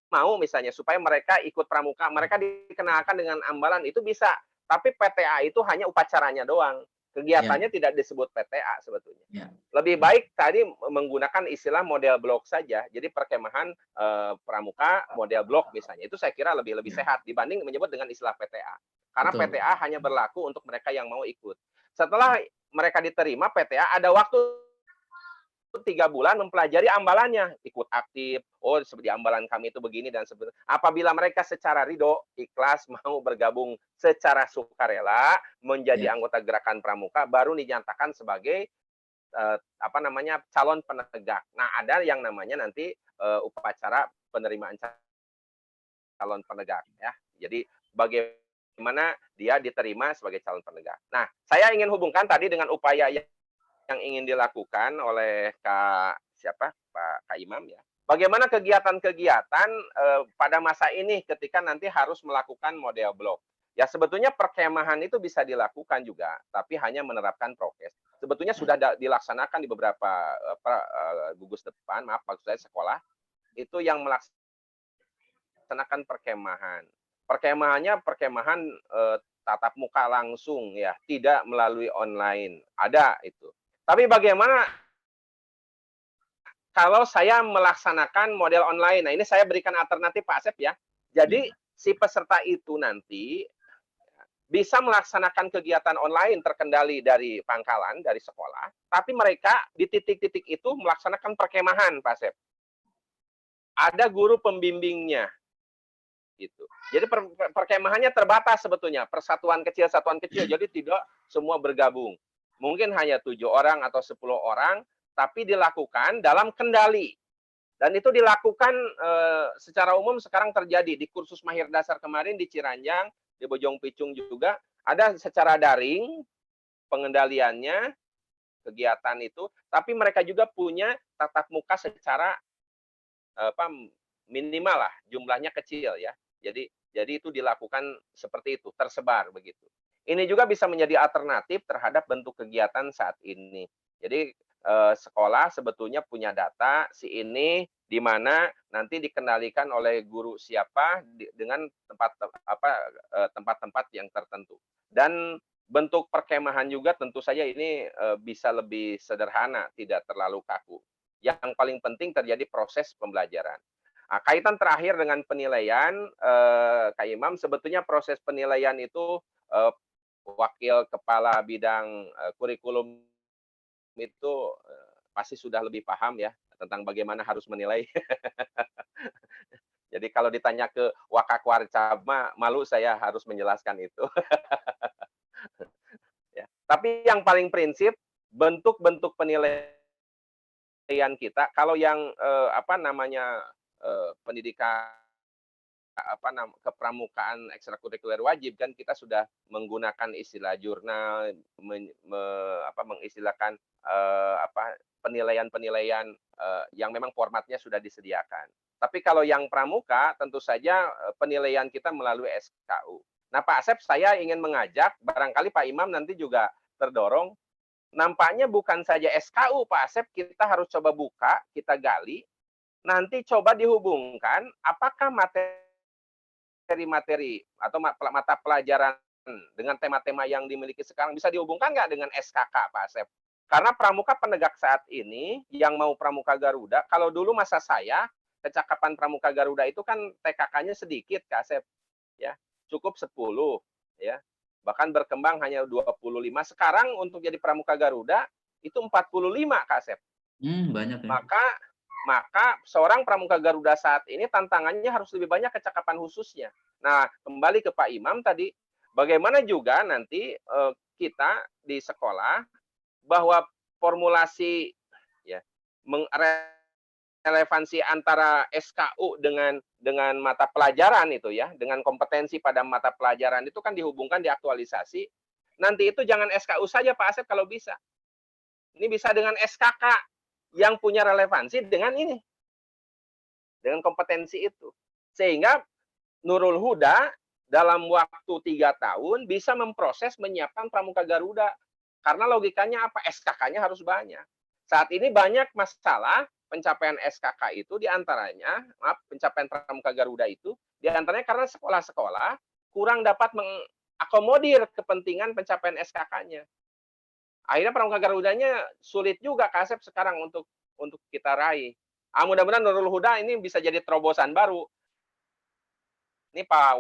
mau misalnya supaya mereka ikut pramuka, mereka dikenalkan dengan ambalan itu bisa, tapi PTA itu hanya upacaranya doang. Kegiatannya tidak disebut PTA sebetulnya. Lebih baik tadi menggunakan istilah model blok saja. Jadi perkemahan pramuka model blok misalnya. Itu saya kira lebih sehat dibanding menyebut dengan istilah PTA. Karena PTA hanya berlaku untuk mereka yang mau ikut. Setelah mereka diterima PTA ada waktu 3 bulan mempelajari ambalannya, ikut aktif, oh seperti ambalan kami itu begini dan sebagainya. Apabila mereka secara ridho, ikhlas mau bergabung secara sukarela menjadi anggota gerakan pramuka, baru dinyatakan sebagai calon penegak. Nah, ada yang namanya nanti upacara penerimaan calon penegak ya. Jadi bagaimana dia diterima sebagai calon penegak. Nah, saya ingin hubungkan tadi dengan upaya yang ingin dilakukan oleh Pak Imam ya. Bagaimana kegiatan-kegiatan pada masa ini ketika nanti harus melakukan model blok. Ya sebetulnya perkemahan itu bisa dilakukan juga, tapi hanya menerapkan prokes. Sebetulnya sudah dilaksanakan di beberapa gugus depan, maksud saya sekolah, itu yang melaksanakan perkemahan. Perkemahannya perkemahan tatap muka langsung ya, tidak melalui online. Ada itu. Tapi bagaimana kalau saya melaksanakan model online? Nah, ini saya berikan alternatif Pak Asep ya. Jadi si peserta itu nanti bisa melaksanakan kegiatan online terkendali dari pangkalan, dari sekolah, tapi mereka di titik-titik itu melaksanakan perkemahan, Pak Asep. Ada guru pembimbingnya. Gitu. Jadi perkemahannya terbatas sebetulnya, satuan kecil, jadi tidak semua bergabung. Mungkin hanya 7 orang atau 10 orang, tapi dilakukan dalam kendali. Dan itu dilakukan secara umum sekarang terjadi di kursus mahir dasar kemarin di Ciranjang, di Bojong Picung juga, ada secara daring pengendaliannya, kegiatan itu, tapi mereka juga punya tatap muka secara minimal lah, jumlahnya kecil ya. Jadi itu dilakukan seperti itu, tersebar begitu. Ini juga bisa menjadi alternatif terhadap bentuk kegiatan saat ini. Jadi sekolah sebetulnya punya data si ini di mana nanti dikendalikan oleh guru siapa dengan tempat-tempat yang tertentu. Dan bentuk perkemahan juga tentu saja ini bisa lebih sederhana, tidak terlalu kaku. Yang paling penting terjadi proses pembelajaran. Nah, kaitan terakhir dengan penilaian, Kak Imam, sebetulnya proses penilaian itu wakil kepala bidang kurikulum itu pasti sudah lebih paham ya tentang bagaimana harus menilai. Jadi kalau ditanya ke Wakawarcab malu saya harus menjelaskan itu. Ya. Tapi yang paling prinsip bentuk-bentuk penilaian kita kalau yang pendidikan kepramukaan ekstrakurikuler wajib kan kita sudah menggunakan istilah jurnal, mengistilahkan penilaian-penilaian yang memang formatnya sudah disediakan. Tapi kalau yang pramuka tentu saja penilaian kita melalui SKU. Nah, Pak Asep, saya ingin mengajak, barangkali Pak Imam nanti juga terdorong, nampaknya bukan saja SKU Pak Asep, kita harus coba buka, kita gali, nanti coba dihubungkan apakah materi-materi atau mata pelajaran dengan tema-tema yang dimiliki sekarang bisa dihubungkan nggak dengan SKK, Pak Asep? Karena pramuka penegak saat ini yang mau pramuka Garuda, kalau dulu masa saya, kecakapan pramuka Garuda itu kan TKK-nya sedikit, Kak Asep. Ya, cukup 10, ya. Bahkan berkembang hanya 25. Sekarang untuk jadi pramuka Garuda itu 45, Kak Asep. Banyak ya. Maka seorang pramuka Garuda saat ini tantangannya harus lebih banyak kecakapan khususnya. Nah, kembali ke Pak Imam tadi, bagaimana juga nanti kita di sekolah bahwa formulasi ya relevansi antara SKU dengan mata pelajaran itu ya, dengan kompetensi pada mata pelajaran itu kan dihubungkan, diaktualisasi. Nanti itu jangan SKU saja Pak Asep kalau bisa. Ini bisa dengan SKK yang punya relevansi dengan ini, dengan kompetensi itu, sehingga Nurul Huda dalam waktu 3 tahun bisa memproses menyiapkan pramuka Garuda, karena logikanya apa? SKK-nya harus banyak. Saat ini banyak masalah pencapaian SKK itu diantaranya, pencapaian pramuka Garuda itu diantaranya karena sekolah-sekolah kurang dapat mengakomodir kepentingan pencapaian SKK-nya. Akhirnya pramuka Garudanya sulit juga Kak Asep sekarang untuk kita raih. Mudah-mudahan Nurul Huda ini bisa jadi terobosan baru. Ini Pak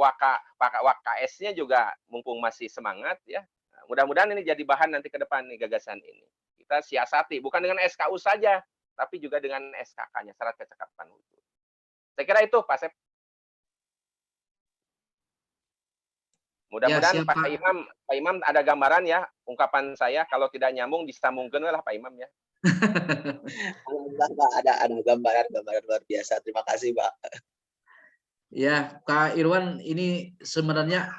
WKS-nya juga mumpung masih semangat ya. Mudah-mudahan ini jadi bahan nanti ke depan nih gagasan ini. Kita siasati bukan dengan SKU saja, tapi juga dengan SKK-nya, syarat kecakapan khusus. Saya kira itu Pak Asep. Mudah-mudahan siap, Pak Imam ada gambaran ya ungkapan saya. Kalau tidak nyambung disambungkan lah Pak Imam ya. Alhamdulillah Pak, ada gambaran luar biasa. Terima kasih Pak. Ya, Kak Irwan, ini sebenarnya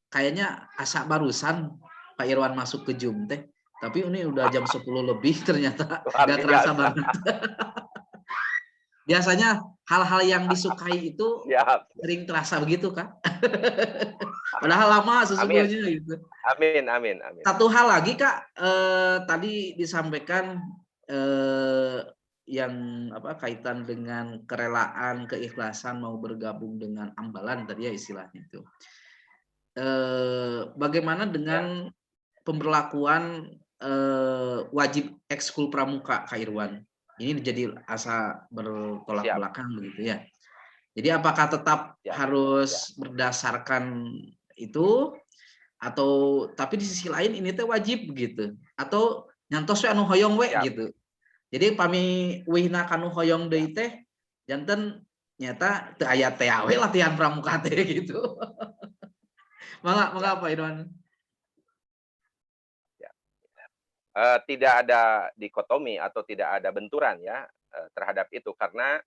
kayaknya asa barusan Pak Irwan masuk ke Zoom teh. Tapi ini udah jam 10 lebih ternyata nggak terasa banget. Biasanya hal-hal yang disukai itu sering terasa begitu, Kak. Padahal lama sesungguhnya gitu. Amin. Satu hal lagi, Kak, tadi disampaikan yang kaitan dengan kerelaan, keikhlasan mau bergabung dengan Ambalan tadi ya istilahnya itu. Bagaimana dengan pemberlakuan wajib ekskul pramuka, Kak Irwan? Ini jadi asa bertolak belakang begitu ya. Jadi apakah tetap harus berdasarkan itu atau tapi di sisi lain ini teh wajib gitu atau nyantos anu hoyong we gitu. Jadi pami wihna kanu hoyong deui teh janten nyata teu aya teh we latihan pramuka teh gitu. Mengapa Irwan? Tidak ada dikotomi atau tidak ada benturan ya terhadap itu karena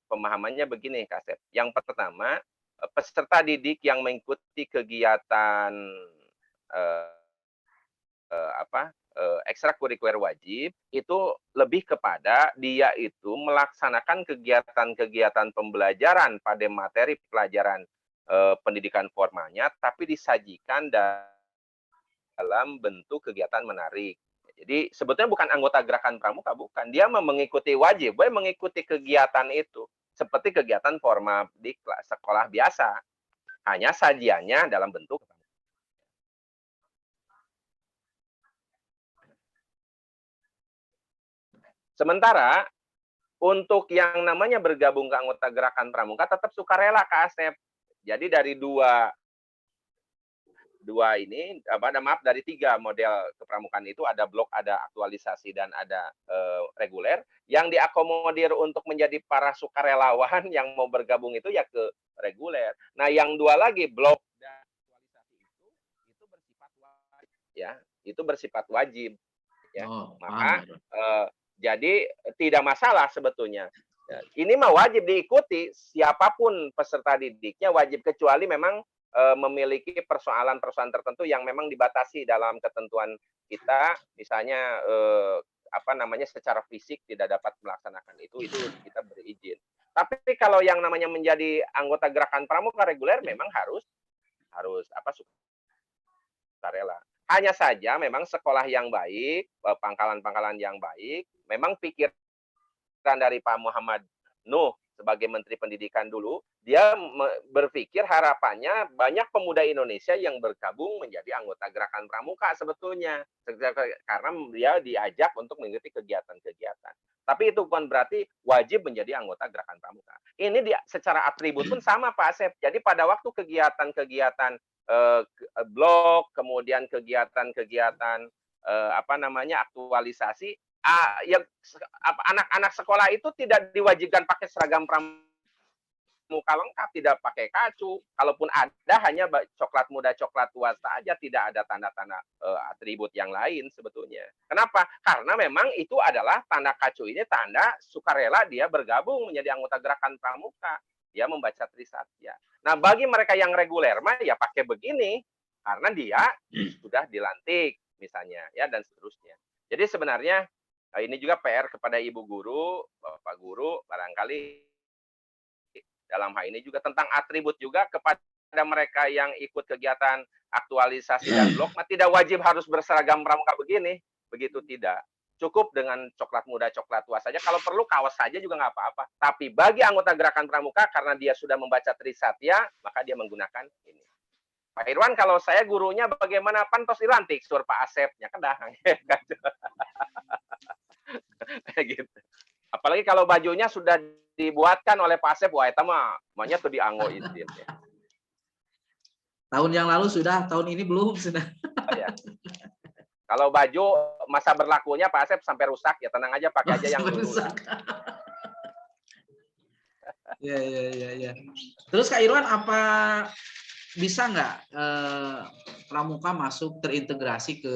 pemahamannya begini Kak Asep. Yang pertama, peserta didik yang mengikuti kegiatan ekstrakurikuler wajib itu lebih kepada dia itu melaksanakan kegiatan-kegiatan pembelajaran pada materi pelajaran pendidikan formalnya tapi disajikan dalam bentuk kegiatan menarik. Jadi sebetulnya bukan anggota gerakan pramuka, bukan. Dia mengikuti wajib, mengikuti kegiatan itu. Seperti kegiatan formal di sekolah biasa. Hanya sajiannya dalam bentuk. Sementara untuk yang namanya bergabung ke anggota gerakan pramuka tetap sukarela Kak Asep. Jadi dari dua maaf, dari 3 model kepramukaan itu ada blok, ada aktualisasi, dan ada reguler. Yang diakomodir untuk menjadi para sukarelawan yang mau bergabung itu ya ke reguler. Nah, yang 2 lagi blok dan aktualisasi itu bersifat wajib ya, itu bersifat wajib ya. Oh, Maka paham. jadi tidak masalah sebetulnya. Ya, ini mah wajib diikuti, siapapun peserta didiknya wajib, kecuali memang memiliki persoalan-persoalan tertentu yang memang dibatasi dalam ketentuan kita, misalnya secara fisik tidak dapat melaksanakan itu kita berizin. Tapi kalau yang namanya menjadi anggota gerakan pramuka reguler memang harus sukarela. Hanya saja memang sekolah yang baik, pangkalan-pangkalan yang baik, memang pikiran dari Pak Muhammad Nuh sebagai Menteri Pendidikan dulu, dia berpikir harapannya banyak pemuda Indonesia yang bergabung menjadi anggota gerakan pramuka sebetulnya. Karena dia diajak untuk mengikuti kegiatan-kegiatan. Tapi itu bukan berarti wajib menjadi anggota gerakan pramuka. Ini secara atribut pun sama Pak Asep. Jadi pada waktu kegiatan-kegiatan blog, kemudian kegiatan-kegigiatan aktualisasi, yang anak-anak sekolah itu tidak diwajibkan pakai seragam pramuka lengkap, tidak pakai kacu. Kalaupun ada, hanya coklat muda, coklat tua saja, tidak ada tanda-tanda atribut yang lain sebetulnya. Kenapa? Karena memang itu adalah tanda kacu ini tanda sukarela dia bergabung menjadi anggota gerakan pramuka. Dia membaca Trisatya. Nah, bagi mereka yang reguler mah ya pakai begini karena dia sudah dilantik misalnya ya, dan seterusnya. Jadi sebenarnya ini juga PR kepada Ibu Guru, Bapak Guru, barangkali dalam hal ini juga tentang atribut juga kepada mereka yang ikut kegiatan aktualisasi dan blog, tidak wajib harus berseragam pramuka begini, begitu tidak. Cukup dengan coklat muda, coklat tua saja. Kalau perlu kaos saja juga nggak apa-apa. Tapi bagi anggota gerakan pramuka, karena dia sudah membaca Trisatya, maka dia menggunakan ini. Pak Irwan, kalau saya gurunya bagaimana? Pantos dilantik, sur Pak Asepnya, kedah. Gitu. Apalagi kalau bajunya sudah dibuatkan oleh Pak Asep, wah itu mah tuh dianggo izin. Ya. Tahun yang lalu sudah, tahun ini belum sudah. Ya. Kalau baju masa berlakunya Pak Asep sampai rusak, ya tenang aja, pakai aja yang dulu. Ya. Terus Kak Irwan, apa bisa nggak pramuka masuk terintegrasi ke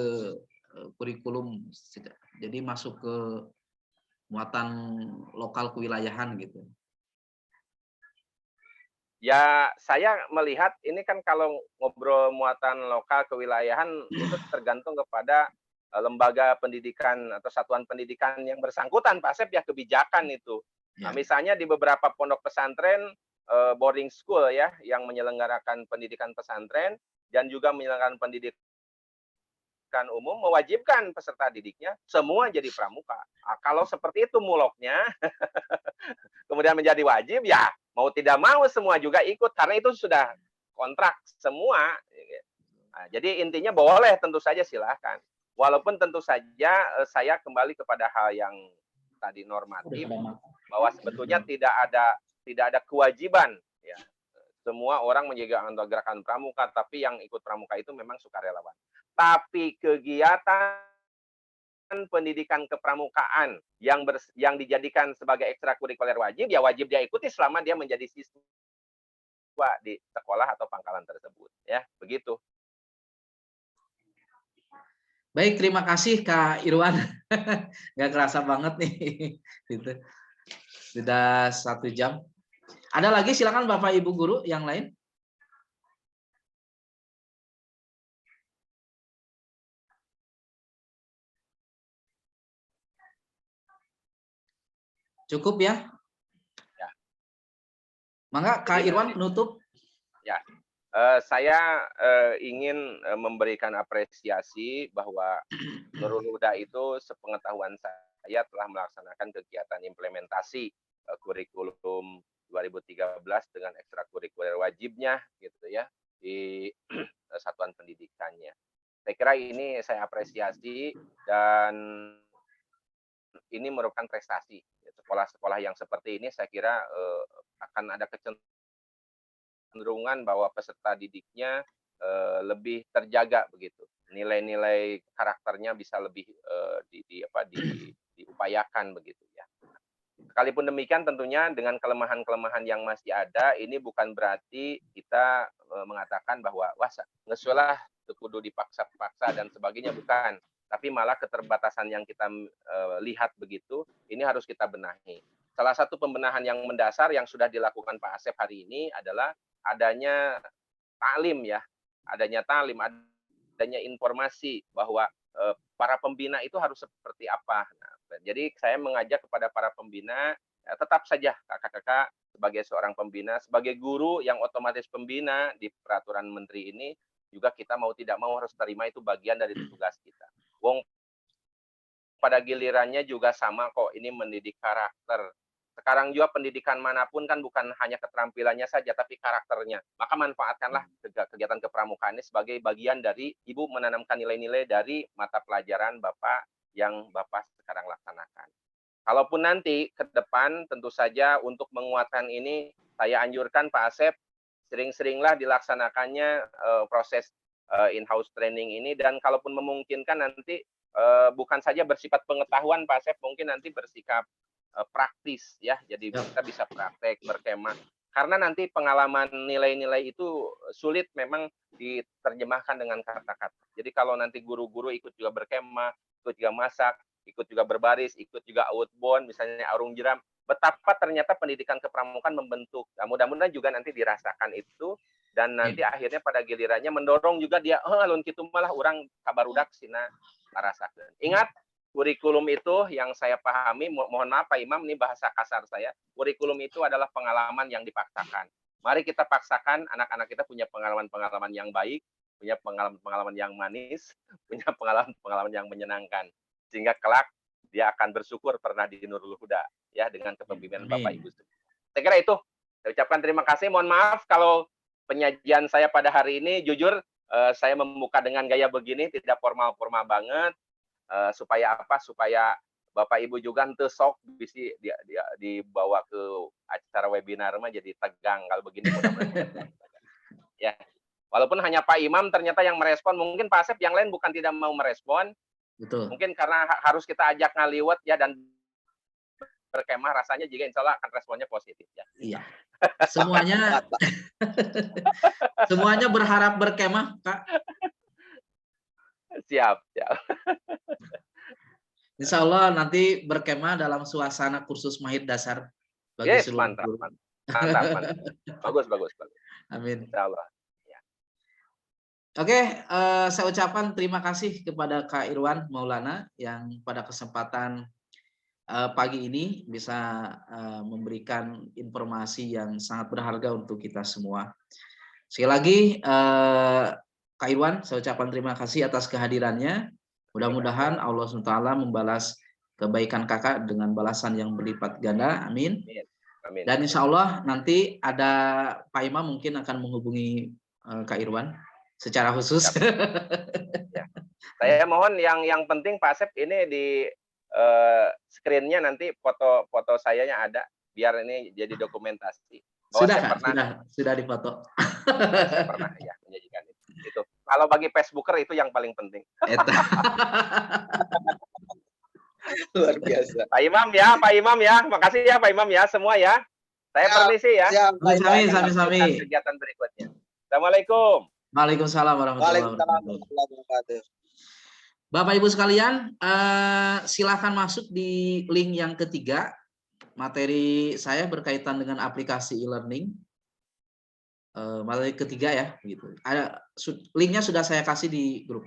kurikulum, jadi masuk ke muatan lokal kewilayahan gitu? Ya, saya melihat ini kan kalau ngobrol muatan lokal kewilayahan itu tergantung kepada lembaga pendidikan atau satuan pendidikan yang bersangkutan, Pak Asep, ya, kebijakan itu. Nah, misalnya di beberapa pondok pesantren, boarding school ya, yang menyelenggarakan pendidikan pesantren dan juga menyelenggarakan pendidikan umum, mewajibkan peserta didiknya semua jadi pramuka. Nah, kalau seperti itu muloknya, kemudian menjadi wajib, ya mau tidak mau semua juga ikut, karena itu sudah kontrak semua. Nah, jadi intinya boleh, tentu saja silahkan. Walaupun tentu saja saya kembali kepada hal yang tadi normatif, bahwa sebetulnya tidak ada kewajiban ya, semua orang menjadi anggota gerakan pramuka, tapi yang ikut pramuka itu memang sukarelawan. Tapi kegiatan pendidikan kepramukaan yang dijadikan sebagai ekstrakurikuler wajib, ya wajib dia ikuti selama dia menjadi siswa di sekolah atau pangkalan tersebut, ya begitu. Baik, terima kasih Kak Irwan. Nggak kerasa banget nih, gitu. Sudah 1 jam. Ada lagi, silakan Bapak Ibu Guru yang lain. Cukup ya? Ya. Maka Kak Irwan penutup. Ya, saya ingin memberikan apresiasi bahwa Nurul Huda itu sepengetahuan saya telah melaksanakan kegiatan implementasi kurikulum 2013 dengan ekstrakurikuler wajibnya gitu ya di satuan pendidikannya. Saya kira ini saya apresiasi, dan ini merupakan prestasi. Sekolah-sekolah yang seperti ini saya kira akan ada kecenderungan bahwa peserta didiknya lebih terjaga begitu. Nilai-nilai karakternya bisa lebih diupayakan begitu ya. Sekalipun demikian tentunya dengan kelemahan-kelemahan yang masih ada, ini bukan berarti kita mengatakan bahwa wah ngesulah kudu dipaksa-paksa dan sebagainya, bukan. Tapi malah keterbatasan yang kita lihat begitu, ini harus kita benahi. Salah satu pembenahan yang mendasar yang sudah dilakukan Pak Asep hari ini adalah adanya taklim ya, adanya informasi bahwa para pembina itu harus seperti apa. Nah, jadi saya mengajak kepada para pembina, tetap saja kakak-kakak sebagai seorang pembina, sebagai guru yang otomatis pembina di peraturan menteri ini, juga kita mau tidak mau harus terima itu bagian dari tugas kita. Wong pada gilirannya juga sama kok, ini mendidik karakter. Sekarang juga pendidikan manapun kan bukan hanya keterampilannya saja, tapi karakternya. Maka manfaatkanlah kegiatan kepramukaan ini sebagai bagian dari Ibu menanamkan nilai-nilai dari mata pelajaran Bapak yang Bapak sekarang laksanakan. Kalaupun nanti ke depan tentu saja untuk menguatkan ini, saya anjurkan Pak Asep, sering-seringlah dilaksanakannya proses in-house training ini, dan kalaupun memungkinkan nanti bukan saja bersifat pengetahuan Pak Asep, mungkin nanti bersikap praktis ya, jadi kita bisa praktek berkemah, karena nanti pengalaman nilai-nilai itu sulit memang diterjemahkan dengan kata-kata. Jadi kalau nanti guru-guru ikut juga berkemah, ikut juga masak, ikut juga berbaris, ikut juga outbound, misalnya arung jeram, betapa ternyata pendidikan kepramukaan membentuk. Nah, mudah-mudahan juga nanti dirasakan itu, dan nanti akhirnya pada gilirannya mendorong juga dia, alun kitu malah orang kabarudak sina rasakan. Ingat, kurikulum itu yang saya pahami, mohon maaf Pak Imam, ini bahasa kasar saya, kurikulum itu adalah pengalaman yang dipaksakan. Mari kita paksakan anak-anak kita punya pengalaman-pengalaman yang baik, punya pengalaman-pengalaman yang manis, punya pengalaman-pengalaman yang menyenangkan. Sehingga kelak dia akan bersyukur pernah di Nurul Huda, ya, dengan kepemimpinan Bapak Ibu. Saya kira itu. Saya ucapkan terima kasih. Mohon maaf kalau penyajian saya pada hari ini, jujur, saya membuka dengan gaya begini, tidak formal-formal banget. Supaya apa? Supaya Bapak Ibu juga ente sok bisa dia dibawa ke acara webinar mah jadi tegang kalau begini mudah-mudahan. Ya. Walaupun hanya Pak Imam ternyata yang merespon, mungkin Pak Asep yang lain bukan tidak mau merespon. Betul. Mungkin karena harus kita ajak ngaliwat ya, dan berkemah rasanya juga insya Allah akan responnya positif ya. Iya. Semuanya berharap berkemah, Kak. Siap. Insya Allah nanti berkemah dalam suasana kursus mahid dasar bagi seluruh guru. Mantap. Bagus. Amin. Insya Allah. Ya. Oke, saya ucapkan terima kasih kepada Kak Irwan Maulana yang pada kesempatan pagi ini bisa memberikan informasi yang sangat berharga untuk kita semua. Sekali lagi, Kak Irwan, saya ucapkan terima kasih atas kehadirannya. Mudah-mudahan Allah SWT membalas kebaikan kakak dengan balasan yang berlipat ganda. Amin. Dan insya Allah nanti ada Pak Imam mungkin akan menghubungi Kak Irwan secara khusus. Ya. Saya mohon yang penting Pak Asep ini di screen-nya nanti foto sayanya ada, biar ini jadi dokumentasi. Sudah difoto. Saya pernah ya menyajikan itu. Kalau bagi Facebooker itu yang paling penting. Luar biasa. Pak Imam ya. Makasih ya Pak Imam ya, semua ya. Saya permisi ya. Sami. Kegiatan berikutnya. Assalamualaikum. Waalaikumsalam warahmatullahi wabarakatuh. Bapak Ibu sekalian, silakan masuk di link yang ketiga. Materi saya berkaitan dengan aplikasi e-learning. Materi ketiga ya, gitu. Linknya sudah saya kasih di grup.